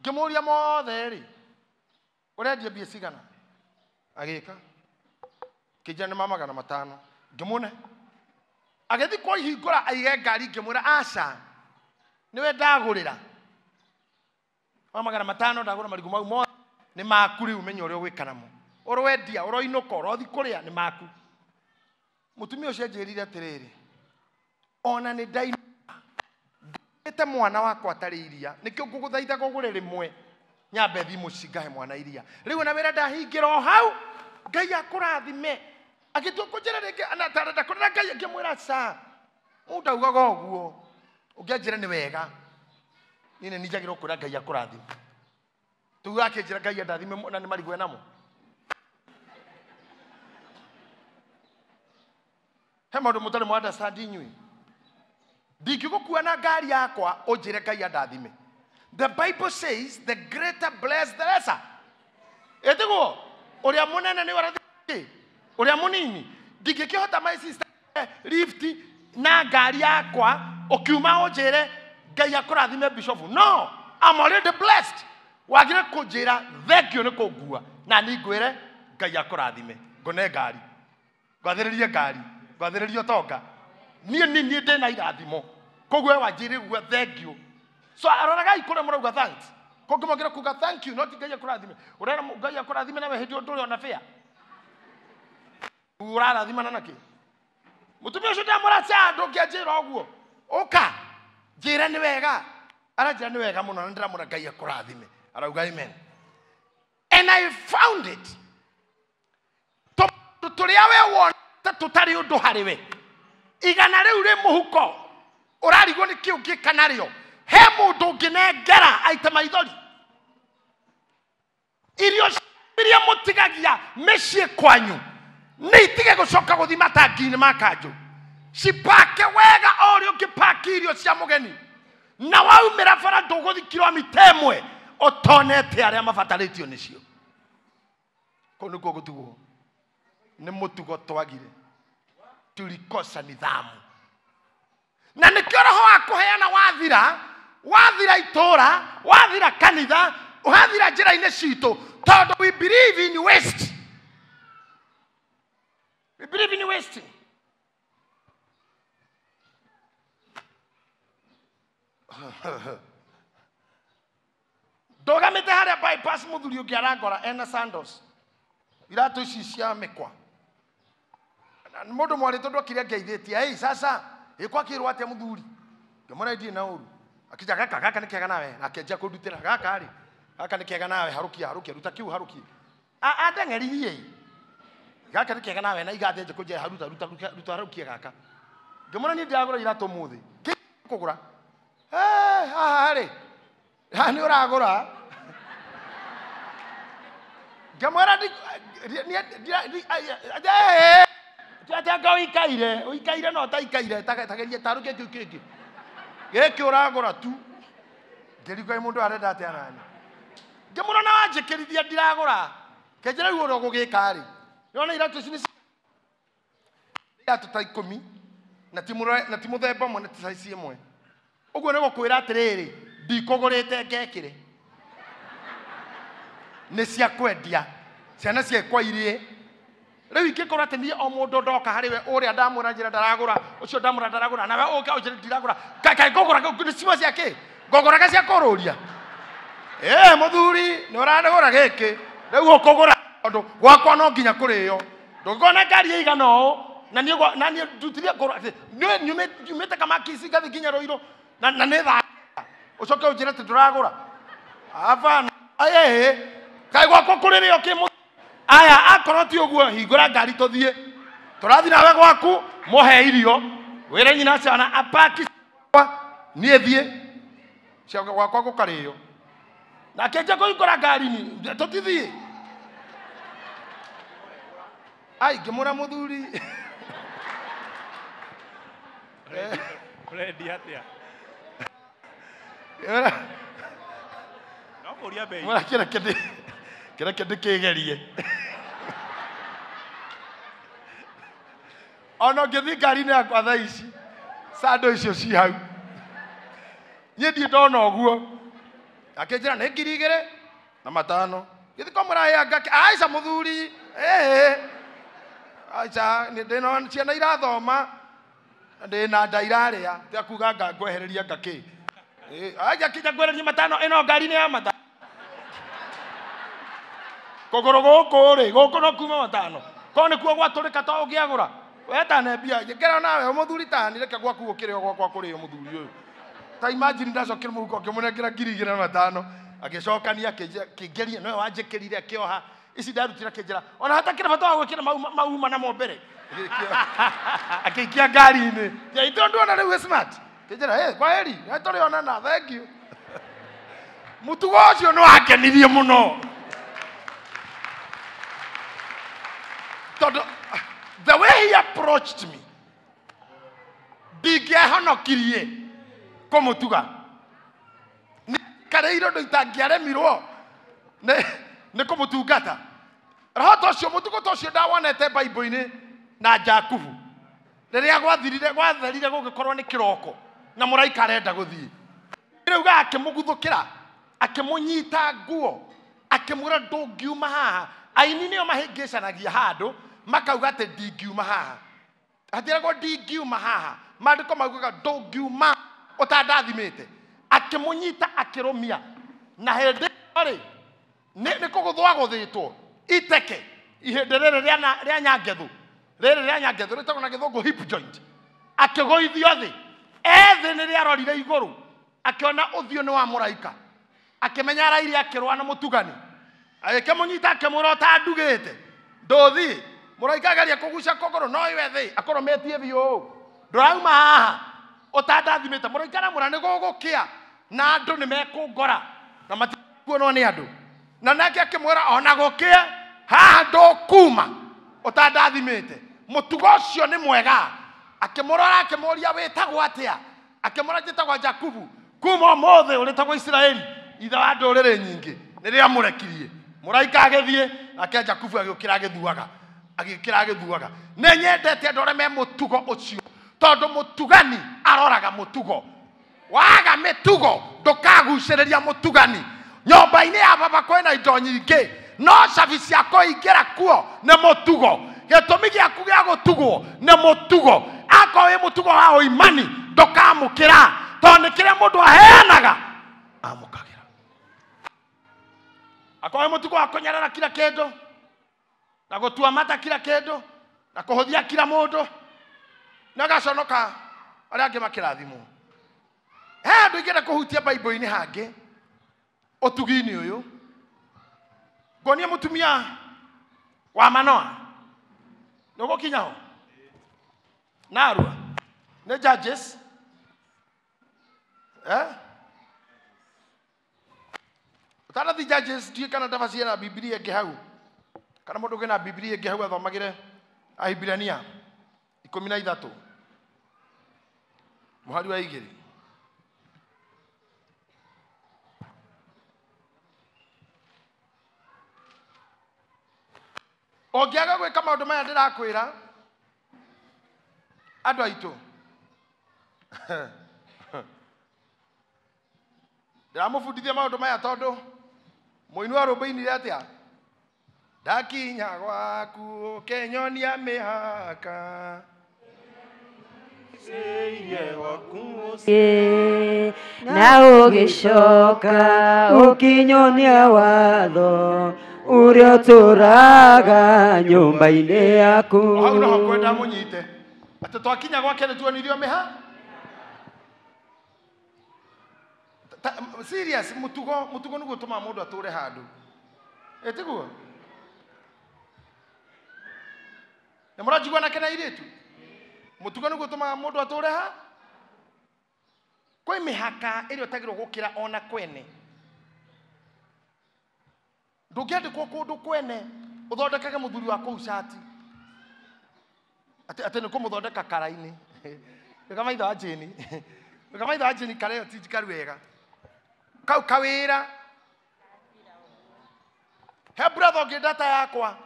Ngĩmũria mothe-rĩ ũrendia mbia cigana? Agĩka. Kĩnjĩra nĩ magana 500. Ngĩmũne. Agĩthiĩ kũhingũra aige ngari ngĩmwĩra aca nĩwe ndagũrĩra. Magana 500 ndagũra marigũ mau mothe nĩ maku rĩu menya ũrĩa ũgwĩka namo. Ũroendia ũroinũka ũrothi kũrĩa nĩ maku. Mũtumia ũcio anjĩrire atĩrĩrĩ ona nĩ ndainũka ete mwana wakwa atarĩ iria nĩkĩo ngũgũthaitha gũgũre rĩmwe nyambe thimũ cingahe mwana iria. Rĩu na wĩra ndahingĩra o hau Ngai akũrathime. Agĩtua kũnjĩra rĩngĩ anatarenda kũrera Ngai ngĩmwĩra ca ũndaugaga ũguo ũngĩanjĩra nĩ wega niĩ nĩ njagĩrĩirwo kwĩra Ngai akũrathime. Tuuga akĩnjĩra Ngai ndathime na nĩ marigũ enamo. He maũndũ mũtarĩ mũ understand inyuĩ. Ndingĩgũkua na ngari yakwa ũnjĩre Ngai ndathime. The Bible says the greater bless the lesser. Ĩtiguo ũrĩa mũnene nĩ warathime ũrĩa mũnini. Ndingĩkĩhota my sister lift na ngari yakwa ũkiuma ũnjĩre Ngai akũrathime bishop. No, I'm already blessed. Wagire kũnjĩra thengio nĩ kũngua na nĩ ngwĩre Ngai akũrathime. Ngone ngari. Ngwathĩrĩrie ngari. Ngwathĩrĩrie tonga. Niĩ ndĩ na irathimo. Koguo wanjĩrĩgua thengio. So aroraga ikũre mũrauga thanks. Koguo mongera kuga thank you not Ngai akũrathime. Ũrera Ngai akũrathime nawe hĩndĩ ũndũ ũrĩa ona fair. Ũrarathima na nakĩ? Mũtumia ũcio ndamũraca ndũngĩanjĩra ũguo. Ũka njĩra nĩ wega. Aranjĩra nĩ wega mũno na ndĩramũra Ngai akũrathime. Arauga amen. And I found it. Tũrĩa we wona tũtarĩ ũndũ harĩ we. Igana rĩu rĩ mũhuko urarigwo ni kiu gikanario he mundu nginengera aite maithori irio iria mutigagia mecii kwanyu ni itige gucoka guthima tangi-ini makanju cipake wega ori ungipaki irio cia mugeni na waumira bara nduguthi kilomita imwe utonete aria mabataritio nicio ko nikuo gutugwo ni mutugo twagire tulikosa nidhamu na nikio roho wa kuheana wathira itura wathira kanitha wathira njira-ini citu tondu we believe in waste. We believe in wasting. Ndogamite haria bypass muthuri ungi arangora ena sandals iratu ici cia mikwa mundu mwarito ndokire ngeithitie ei sasa ikwa kirwo atia muthuri ngemora ndie na uru akija gaka ni kega nawe akenja kundutira gaka ni kega nawe harukia ruta kiu harukia andengeririe gaka ni kega nawe na igathenje kunja ruta harukia gaka ngemora ni ndiagura iratu muthi kugura hari hani uragura ngemora uikaire no taikaire tagerie taruke kiki geki uragura tu ngerigwo mundu arenda atia nani ngemura na wanjikirithia ndiragura kenjera iwo gugika ri yona iratu ici iratu ta 10 na ti muthemba mwe na ti size imwe uguo ni gukwira atiriri ndikugurite ngekire ni cia kwendia ciana ciekwa irie riu ingikora ati nie o mundu ndoka hari we uria ndamura njira ndaragura ucio ndamura ndaragura nawe uka ujira ndiragura kaka ngogora ni cima ciake ngogora cia kururia muthuri ni urandagura giki riu ukugura tondu gwakwa no nginya kurio ndugona ngari igana o na nie ndutirie ngoro ati nyumite kama kisi ngathi nginya roiro na ne tha ucoke ujira ati nduragura avana kai gwakwa kuririo kimu aya akorwo ti uguo hingura ngari tuthie turathi nawe gwaku muhe irio wire nyina ciana apaki nie thie cia gwakwa gukario na kenja kuikora ngari ni tutithie ai ngimura muthuri ready atia no kuria bei mura kira kende kigerie ono ngithi ngari-ini yakwa thaa ici sando icio ci hau nie ndie ndona uguo akenjira ni 2,500 githi komura ngake aica muthuri aica ndina ciana irathoma ndina nda iraria tia kuga ngwehereria ngaki aja kija ngwehereria 5 ino ngari-ini ya 5 kogoro guku no kuma 5 ko ni kuo gwaturika to ugiagura weta ne bia ngera nawe muthuri tani reke gwaku gukirio gwakwa kurio muthuri uyu ta imagine ndacokire muhuko ngimunengera 2,500 agicokania kingeria no wanjikirire akioha ici ndarutira kinjira ona hatakira bata wa gwikira mauma na mombere akikia ngari-ini ito ndona riu smart kinjira kwa heri turi onana thank you mutugo ucio no akenirie muno the way he approached me ndingĩhonokirie kũmũtuga kareiro ndo itangiaremirwo nĩ kũmũtungata roho ta ũcio mũtugo ta ũcio ndawonete Bible-inĩ na Jakubu rĩrĩa gwatherire gũgĩkorwo nĩ kĩroko na mũraika arenda gũthiĩ rĩu akĩmũguthũkĩra akĩmũnyita nguo akĩmwĩra ndũngiuma haha aini nĩo mahĩngĩcanagia handũ makauga ati ndingiuma haha atiragwo ndingiuma haha mandiko maugaga ndungiuma utandathimite akimunyita akirumia na hindi ri ni kuguthwa guthitwo iteke ihindi riri ria nyangethu ritagwo na githungu hip joint akigoithio thi ethi ni riarorire iguru akiona uthio ni wa muraika akimenya araire akirwa na mutugani akimunyita akimura utandugite nduthi muraika garia kuguca kogoro no iwe thi akorometie biu ndurauma haha Otandathimite mũraikara mũra nĩ gũgũkĩa na andũ nĩ mekũngora na matikuonwo nĩ andũ. Na nake akĩmwĩra ona gũkĩa haha ndũkuma ũtandathimĩte. Mũtugo ũcio nĩ mwega. Akĩmũrora akĩmũria wĩtagwo atĩa? Akĩmũra njĩtagwo Jakubu. Kuma ũmũthĩ ũrĩtagwo Isiraeli, ithe wa ndũrĩrĩ nyingĩ. Nĩrĩo amũrekirie. Mũraika agĩthiĩ nake Jakubu agĩũkĩra agĩthuaga. Nĩ nyendete andũ arĩa me mũtugo ũcio, tondũ mũtugani aroraga mũtugo. Waga mĩtugo ndũkagucĩrĩria mũtugani. Nyũmba-inĩ ya baba kwĩna indo nyingĩ, no cabi cia kũingĩra kuo nĩ mũtugo. Gĩtũmi gĩaku gĩa gũtugwo nĩ mũtugo. Akorwo wĩ mũtugo wa ũimani ndũkamũkĩra, tondũ nĩ kĩrĩa mũndũ aheanaga amũkagĩra. Akorwo wĩ mũtugo wa kũnyarara kila kĩndũ na gũtua mata kila kĩndũ na kũhũthia kila mũndũ, na gaconoka arĩa angĩ makĩrathimwo. He andũ ingĩenda kũhutia Bible-inĩ hangĩ ũtugi-inĩ ũyũ. Ngonie mũtumia wa Manoa nĩ ũgũkinya ho Narua nĩ Judges ũtanathi Judges ndiĩ kana ndabacie na Biblia ĩngĩ hau, kana mũndũ ũngĩ na Biblia ĩngĩ hau athomagĩre Ahibirania 13 mũhari wa 2. Ũngĩaga gwĩka maũndũ maya ndĩrakwĩra andũ aitũ, ndĩramũbundithia maũndũ maya tondũ mũini wa rũmbĩ ainire atĩa? Ndakinya gwaku ũkenyonia mĩhaka na ũgĩcoka ũkinyonia watho ũrĩa ũtũũraga nyũmba-inĩ yaku. Hau no hakwenda mũnyite atĩ twakinya gwake nĩ tuonirio mĩhaka. Serious, mũtugo nĩguo ũtũmaga mũndũ atũũre handũ. Ĩtiguo? Nĩ mũranjigua nake na airĩtu? Mũtugo nĩguo ũtũmaga mũndũ atũũre ha? Kwĩ mĩhaka ĩrĩa ũtagĩrĩirwo gũkĩra ona kwene. Ndũngĩandĩkwo kũndũ kwene ũthondekage mũthuri wa kũu cati atĩ nĩ kũmũthondeka kara-inĩ. Wĩka maitho wa Jane. Wĩka maitho wa Jane kareo ti njikaru wega. Kau kawĩra. He brother ũngĩ data yakwa.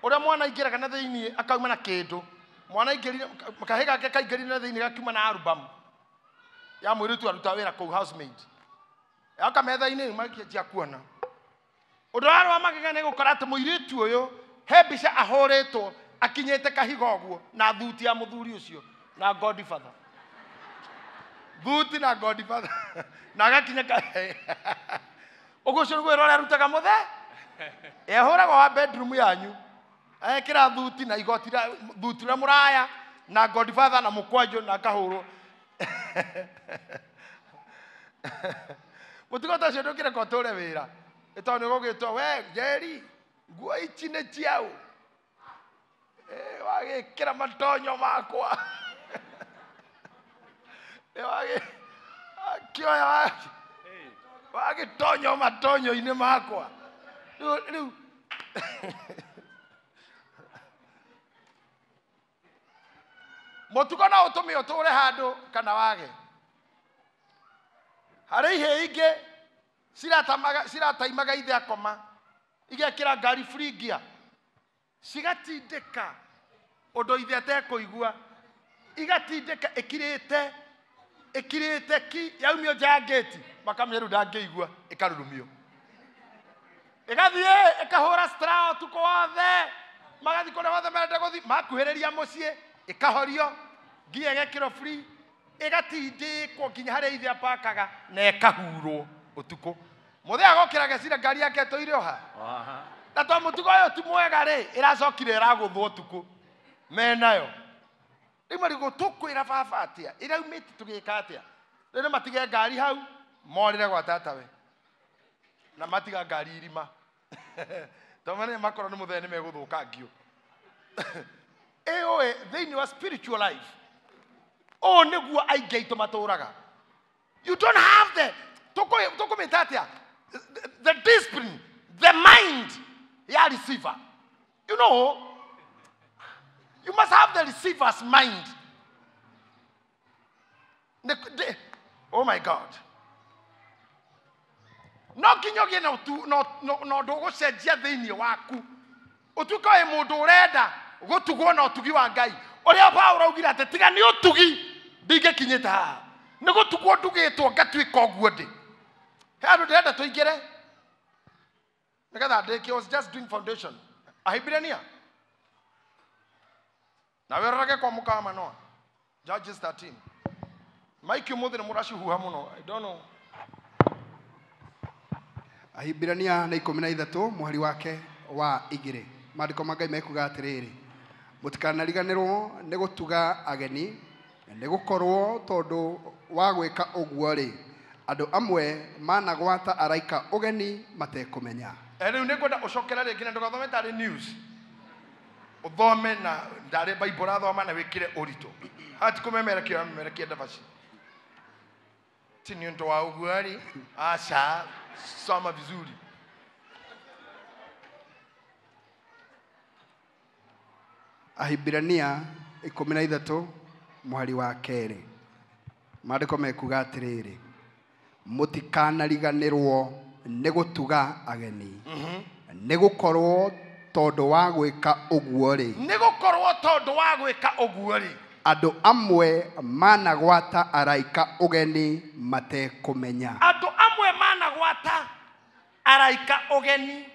Ũrĩa mwana aingĩraga na thĩiniĩ akauma na kĩndũ. Mwana aingĩrire kahĩĩ gake kaingĩrire na thĩiniĩ gakiuma na album ya mũirĩtu aruta wĩra kũu housemaid. Aka metha-inĩ makĩanjia kuona. Ũndũ wa magegania nĩ gũkora atĩ mũirĩtu ũyũ he mbica ahũrĩtwo akinyĩte kahiga ũguo na thuti ya mũthuri ũcio na Godfather. Thuti na Godfather na agakinya kahĩĩ. Ũguo ũcio nĩguo wĩra ũrĩa arutaga mũthe. Ehũragwo wa bedroom yanyu. Ekĩra thuti na igoti thuti ũrĩa mũraya na Godfather na mũkwanjũ na akahũrwo. Mũtugo ta ũcio ndũkĩreka ũtũũre wĩra. Ĩtondũ nĩgũgĩtwo we Jerry nguo ici nĩ ciaũ. Wagĩkĩra matonyo makwa. Akĩoya wagĩtonyo matonyo-inĩ makwa. Rĩu mũtugo no ũtũme ũtũũre handũ kana wage. Harĩ ihĩĩ ingĩ cirataimaga ithe akoma igekĩra ngari free gear cigatindĩka ũndũ ithe atekũigua, igatindĩka ĩkirĩte ki yaumio nja ya gate makamenya rĩu ndangĩigua ĩkarurumio. Ĩgathiĩ ĩkahũra straw ũtukũ wothe magathiĩ kũrĩa wothe merenda gũthiĩ makuhĩrĩria mũciĩ ĩkahorio nginya ĩgekĩrwo free ĩgatindĩkwo nginya harĩa ithe apakaga na ĩkahurwo ũtukũ. Mũthee agokĩra gecira ngari yake tũire oha. Na to mũtugo ũyũ ti mwega rĩ ĩracokire ĩragũthwo ũtukũ menayo. Rĩu marigũ tũkwĩra baba atĩa ĩraumĩte tũgĩka atĩa. Rĩu matige ngari hau morĩre gwa tatawe na matiga ngari irima. Tũmane makorwo nĩ mũthee nĩ megũthũkangio. Thĩinĩ wa spiritual life Oh, niguo aigeito maturaga. You don't have the discipline, the mind, ya receiver. You know, you must have the receiver's mind. Oh my God. No kinyoge no dogo sejia thini waku. Utuka e mundu urenda gutugwo na utugi wa Ngai. Uria Paulo augira ati tiga ni utugi ndingekinyita ha. Ni gutugwo ndugitwo ngatwika oguo ndi. Handu ndenda tuingire. I was just doing foundation. Ahibirania. Na werage kwa mukama no. Judges 13. Mike muthe ni murashi huha muno. I don't know. Ahibirania na 13 muhari wake wa 2. Maandiko ma Ngai mekuga atiriri. Mutikanariganirwo ni gutuga ageni ni gukorwo tondu wa gwika uguo ri andu amwe managwata araika ugeni matekumenya. Riu ni kwenda ucokera ringi na ndugathome tari news. Uthome na ndari Bible athoma na wikire urito. Hati kumemerekia ndavaci. Tini unto wa uguo ri acha soma vizuri. Ahibirania 13 muhari wa 2. Maandiko mekuga atiriri. Mutikanariganirwo ni gutuga ageni. Ni gukorwo tondu wa gwika uguo ri. Ni gukorwo tondu wa gwika uguo ri. Andu amwe managwata araika ugeni matekumenya. Andu amwe managwata araika ugeni.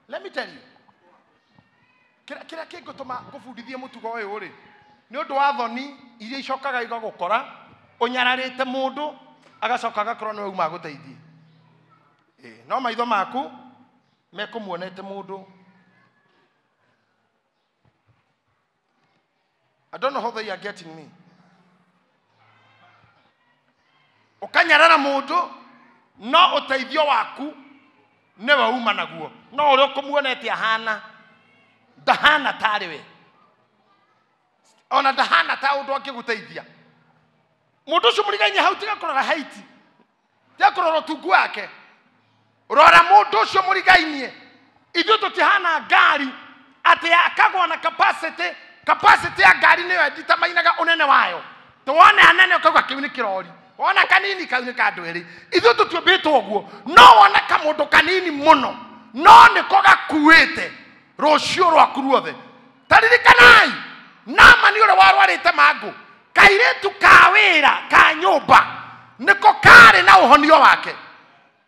Let me tell you. Kira kingutuma kufundithia mutugo uyu ri ni undu wa thoni iria icokaga igagukora unyararite mundu agacoka agakorwo ni we uma guteithie. No maitho maku mekumuonete mundu. I don't know how they are getting me. Ukanyarara mundu no uteithio waku ne we uma naguo. No uri ukumuonete ahana dahana tariwe. Ona dahana ta undu akiguteithia. Mundu ucio murigainye hau tiga kurora haiti. Tiga kurora tungu wake. Rora mundu ucio murigainye. Ithu tutihana ngari ati akagwa na capacity ya ngari niyo enditamainaga unene wayo. Tuone anene ukagwa kiu ni kirori. Wona kanini kau ni kandu eri. Ithu tutumbitwo oguo. No wona kamundu kanini muno. No niko gakuite. Rocio rwaku ruothe. Taririkanai. Nama ni ure warwarite mangu. Kairetu ka wira ka nyumba. Niko kari na uhonio wake.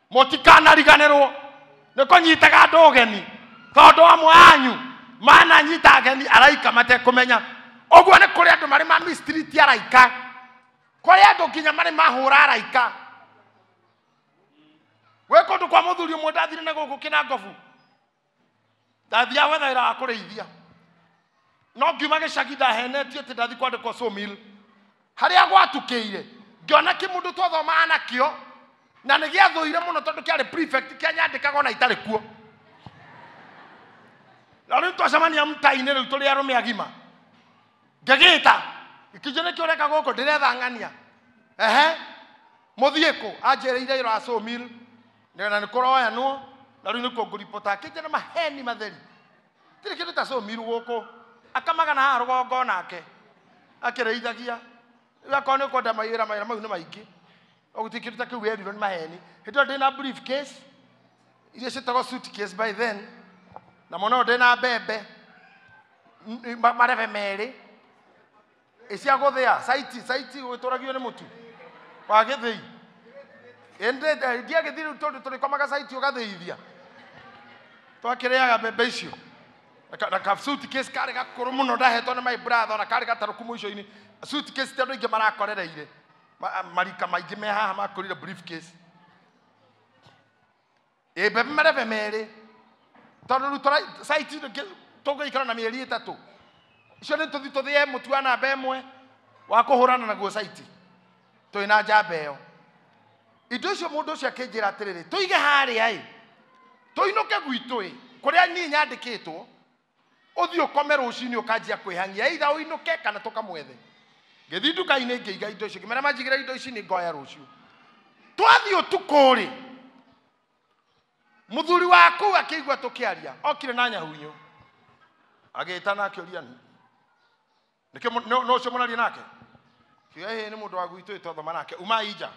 Mutikanariganirwo. Niko nyitaga andu ugeni. Tondu amwe anyu mana nyita ageni araika matekumenya. Oguo ni kuri andu mari ma mystery ti araika. Kuri andu kinya mari mahura araika. We kundu kwa muthuri umwe ndathire na guku kina ngofu. Ndathia wethaira wa kureithia. No ngiuma gicagi ndahenetie ati ndathi kwandikwo sawmill. Haria gwatukiire ngiona kimundu twathoma nakio na ni giathuire muno tondu kiari prefect kianyandikaga na itari kuo. Na riu twacemania mtaini riu turi arume agima. Ngagita ikijene kioreka goko ndiretha ng'ania. Muthieko anjereire ira sawmill. Na ni kuroya no na riu ni kunguripota kijana maheni matheri. Tiri kindu ta sawmill goko. Akamaga na rugongo nake akireithagia yakone ko nda maira mau ni maingi ogutikiruta kiu weriro ni maheni hito ndina briefcase iria citago suitcase by then na mono ndina bebe mareve meri isia guthia site wituragio ni mutu wa githii ende ndia githiri turi komaga site ugathithia twakiriaga bebe icio na ka suitcase kari gakuru muno ndahetwo ni my brother na kari gataruku muico-ini suitcase tondu ingi marakorereire marika maingi me haha makorire briefcase bebe mareve meri tondu site tuguikara na mieri 3 icio ni tuthi tuthie mutu wa namba imwe wa kuhurana naguo site tuina njamba iyo indo icio mundu ucio akinjira atiriri tuige haria tuinuke gwitu kuria ni nyandikitwo uthio komero ucini ukanjia kwihangia either uinuke kana tukamwethe ngithi nduka-ini ngiiga indo icio kimera manjigira indo ici ni ngoya rucio twathio tukuri muthuri waku akigwa tukiaria okire na nyahunyo agita na akioria nike no cio munaria nake kiwe ni mundu wa gwitu itothoma nake uma ija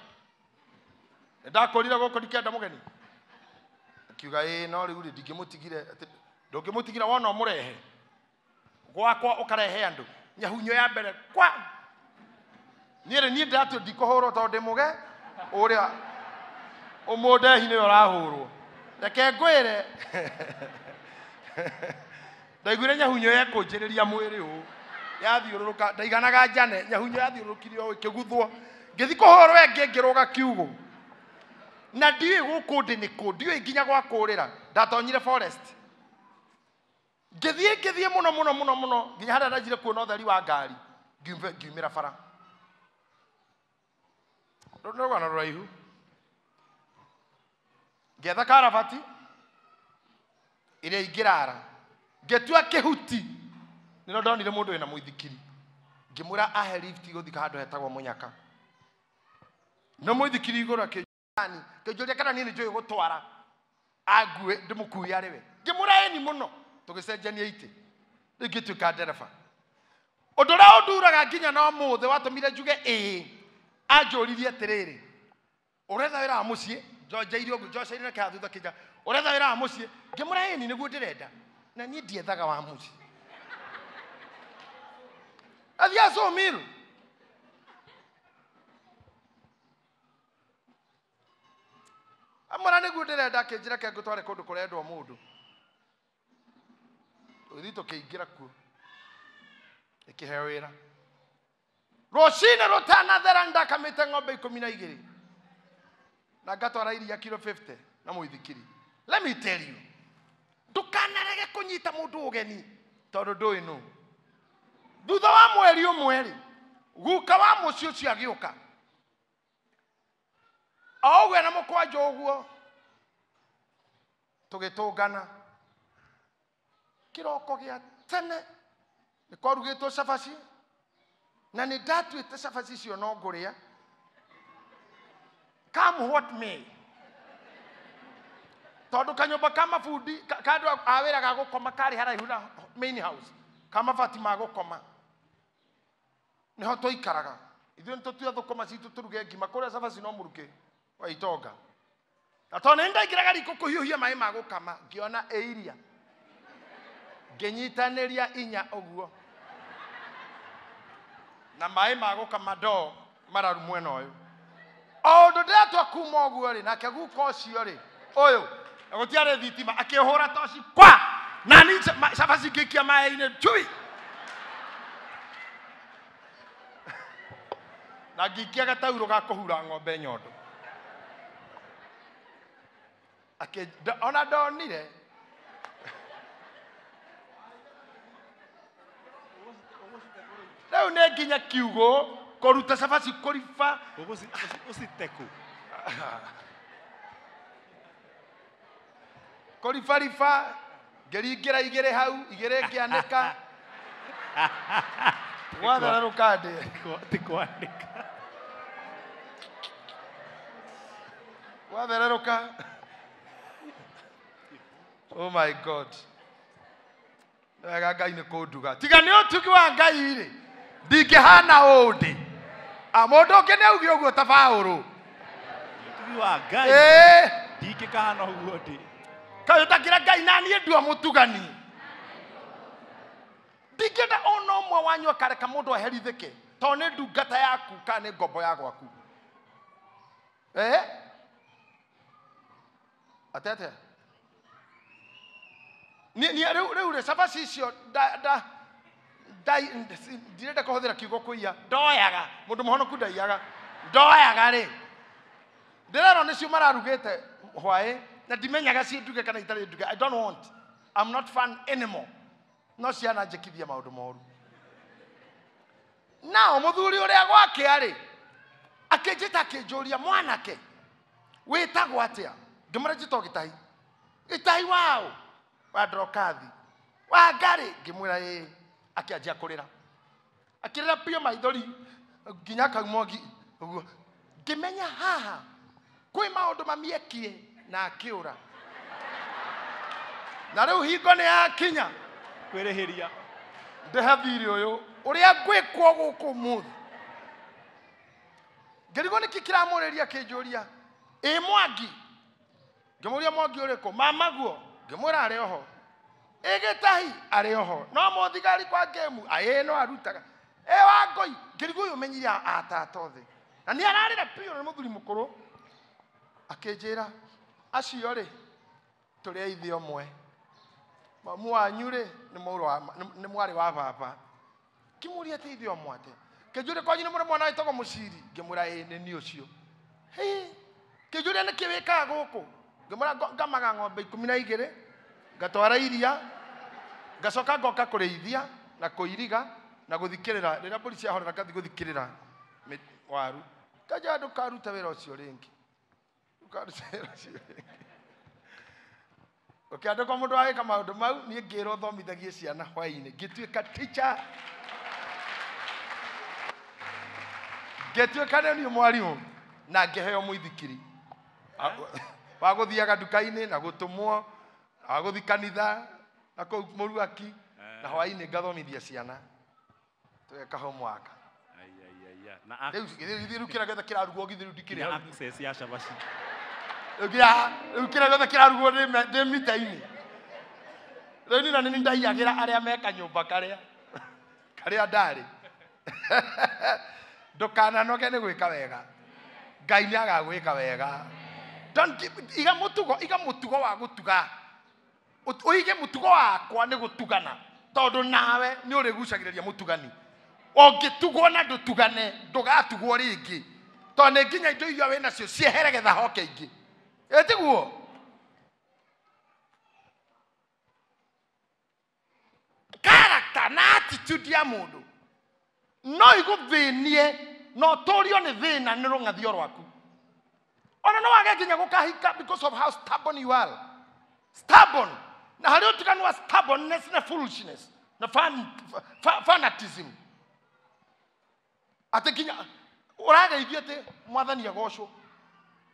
ndakorire goko ndikienda mugeni akiuga no riu ndingimutigire ndungimutigira wona murehe gwakwa ukarehe andu nyahunyo ya mbere kwa niere ni ndatu ndikuhurwo tondu muge uria umude hine urahurwo reke ngwire ndaiguire nyahunyo yekunjiriria mwiri u yathiururuka ndaiganaga njane nyahunyo yathiururukire o ikiguthwo ngithi kuhurwo engi ngiruga kiugo na ndiwe guku ndi ni ku ndiwe nginya gwa kurira ndatonyire forest ngithie muno nginya hada ndajire kuona utheri wa ngari ngiumira bara rwana ruraihu ngetha karabati iria ingirara ngetua kihuti nino ndonire mundu wina muithikiri ngimura ahe lift guthika handu hetagwo munyaka no muithikiri igura kijani kijuria kana nini njui gutwara ague ndimukui ariwe ngimura eni muno tugicenjania ite ngituika ndereba undu ria unduraga nginya no muthe watumire njuge anjuririe atiriri uretha wira wa mucii njojeire uguo njoceire na kathutha kija uretha wira wa mucii ngimura eni niguo ndirenda na nie ndiethaga wa mucii athia somiru amara niguo ndirenda kinjira ke ngutware kundu kurendwo mundu uthi tukiingira kuo ikiheo wira rucine rutanathera ndakamite ng'ombe 12 na ngatwara iria kilo 50 na muithikiri. Let me tell you, ndukanarege kunyita mundu ugeni tondu ndui no thutha wa mweri umwe guka wa muci ucio agiuka ogwe na mukwanjo uguo tugitungana kiroko gia tene ni kwarugitwo cabaci na ni ndatuite cabaci cio no nguria come what may tondu kanyumba kama fundi kandu awira ga gukoma kari haraihu na main house kama Fatima gukoma niho toikaraga ithuĩ nĩtũtua thũkũma citũ tũruge ngima kũrĩa cabaci no mũruke wa itonga na tondũ nĩ ndaingĩraga riko kũhiũhia maĩ ma gũkama ngĩona iria ngĩnyitanĩria inya ũguo na maĩ ma gũkama ndoo mararu mwena ũyũ o ũndũ ndĩratua kuma ũguo rĩ nake guka ũcio rĩ ũyũ gũtiarĩ thitima akĩhũra toci kwa na ni cabaci ngĩikia maĩ-inĩ chui na ngikia gatauro ga kuhura ng'ombe nyondo ona ndonire rĩu nĩ nginya kiugo kũruta cabaci kũriba Usiteku. kũribariba ngĩringĩra igĩrĩ hau igĩrĩ ngĩanĩka wathererũka ndĩ Tikuandika. wathererũka oh my god wega Ngai nĩ kũnduga tiga nĩ ũtugi wa Ngai rĩ ndingĩhana ũndĩ mũndũ ũngĩ nĩ auge ũguo ta Paũlũ Utugi wa Ngai. Ndingĩkahana ũguo ndĩ. kaĩ ũtakĩra Ngai na niĩ ndua mũtugani ndingĩenda ona ũmwe wanyu akareka mũndũ aherithĩke tondũ nĩ ndungata yaku kana nĩ ngombo ya gwaku atete rĩu rĩ cabaci icio ndirenda kũhũthĩra kiugo kũiya ndoyaga mũndũ mũhonoku ndaiyaga ndoyaga rĩ ndĩrerwo nĩcio mararugĩte hwaĩ na ndimenyaga ciĩ nduge kana itarĩ nduge I don't want I'm not fun anymore no ciana njĩkithia maũndũ moru nao mũthuri ũrĩa gwake arĩ akĩnjĩta akĩnjũria mwanake wĩtagwo atĩa ngĩmũra njĩtwo Gĩtahi Gĩtahi wao wa Ndorokathi Wangari ngimwira akianjia kurira akirira pio maithori nginya kaumogi uguo ngimenya haha kwi maundu mamiekie na akiura na riu hingo ni yakinya kwirihiria ndehathiri uyu uria gwikwo guku muthi ngirigo niki kiramuriria kinjuria Mwangi ngimuria Mwangi uriko mamaguo ngimwira ari oho Gitahi ari oho no muthigari kwa game no arutaga Wangoi ngirigo uyu menyiria atata othe na ni ararira pio ni muthuri mukuru akinjira acio ri turi aithi omwe mamu wanyu ri ni mwari wa baba kimuria te ithi omwe ate kijure kwanyu ni muri mwana witagwo muciri ngimwira ni ni ucio kijure ni kiwika guku ngimwira ngamaga ng'ombe 12 ngatwara iria ngacoka ngoka kureithia na kuiriga na guthikirira rira mburi cia horera ngathi guthikirira waru kaja ndukaruta wira ucio ringi ukaruta wira ucio ringi ukiandikwo mundu agika maundu mau nie ngiro thomithagie ciana hwaini ngituika teacher ngituika ni mwarimu na ngeheo muithikiri wa guthiaga nduka-ini na gutumwo wa guthi kanitha na kuu muruaki na hwaini ngathomithia ciana tueka homework na riu kira getha kirarugwo githiru ndikire access ya shabashi riu kira getha kirarugwo ndi mita-ini riu ni na ni ndaiagira aria meka nyumba karia ndari ndukananoge ni gwika wega Ngai ni agagwika wega iga mutugo wa gutuga uige mutugo wakwa ni gutugana tondu nawe ni uri gucagiriria mutugani ongitugwo na ndutugane ndugatugwo ringi tondu ni nginya indo iria wina cio cieheregetha hoke ingi etiguo character na attitude ya mundu no iguthinie no torio ni thina ni rungathio rwaku ona no wage nginya gukahika because of how stubborn you are stubborn na hari utiganu wa stubbornness na foolishness na fanatism ate nginya urageithio ate mwathani agocwo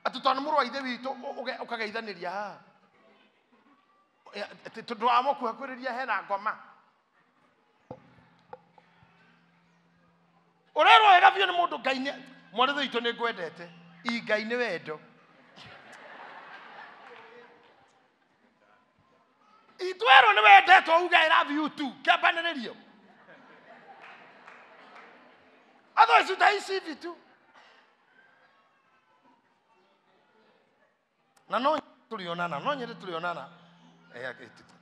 ate tondu muru wa ithe witu ukageithaniria ha ate tondu amo kuhakwiriria hena ngoma urero wega biyo ni mundu Ngai ni mwaritho witu ni ngwendete Ngai ni wendo itwero ni wendetwo uga I love you too kiambaniririo otherwise utaisi vitu na no tulionana no nyere tulionana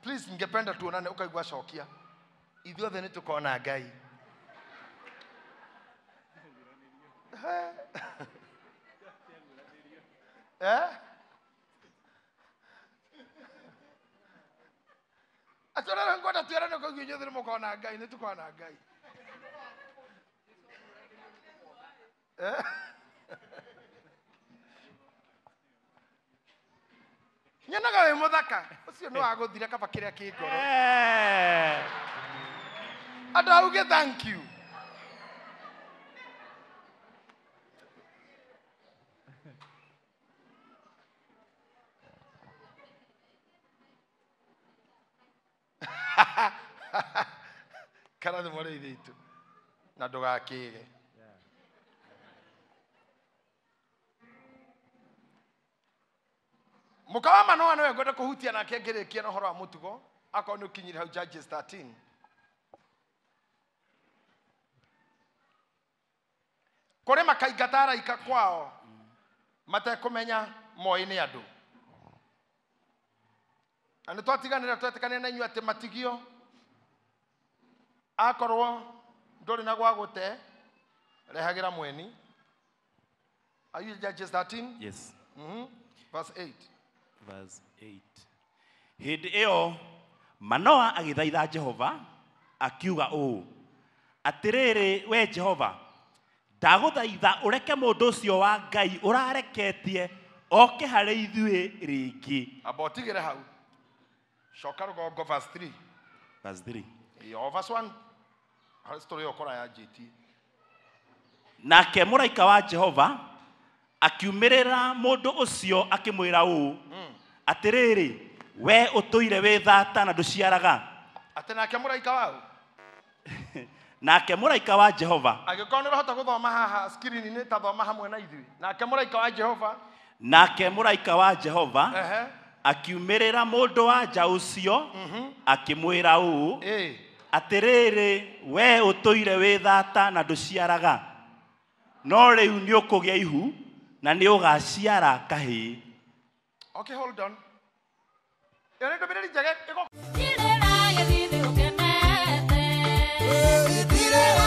please ningependa tuonane ukaigwa shokia ithuothe ni tukona Ngai atorera ngoda tuerane ko gyo thire mukona Ngai ni tukona Ngai nyenaga we muthaka ucio no aguthire kaba kiria kingoro andu auge thank you kana de more ithu na ndugakige mukawa mano ano ngwenda kuhutia na kengirikia no horo wa mutugo akoni ukinyire hau Judges 13 kore makaigatara ikakwao matekumenya moi-ini andu ani twatiganira na inyu ati matigio akorwo ndori na gwa gute rehagira mweni. Are you Judges 13? Yes. Verse 8. Verse 8. Hindi iyo Manoa agithaitha Jehova akiuga uu atiriri we Jehova ndaguthaitha ureke mundu ucio wa Ngai urareketie oke hari ithui ringi. Abotigire hau. Shoka rugongo verse 3. verse 3. Yo, verse 1. Story okora ya JT. Nake mũraika wa Jehova akiumĩrĩra mũndũ ũcio akĩmwĩra ũũ atĩrĩrĩ we ũtũire wĩ thata na ndũciaraga. Atĩ nake mũraika wao Nake mũraika wa Jehova agĩkorwo nĩ ũrahota gũthoma haha screen-inĩ ta thoma hamwe na ithuĩ. Nake mũraika wa Jehova akiumĩrĩra mũndũ wa nja ũcio akĩmwĩra ũũ atĩrĩrĩ we ũtũire wĩ thata na ndũciaraga no rĩu nĩ ũkũgĩa ihu na nĩ ũgaciara kahĩĩ. Okay, hold on. Yo nĩ ndũmĩrĩri njega Gitire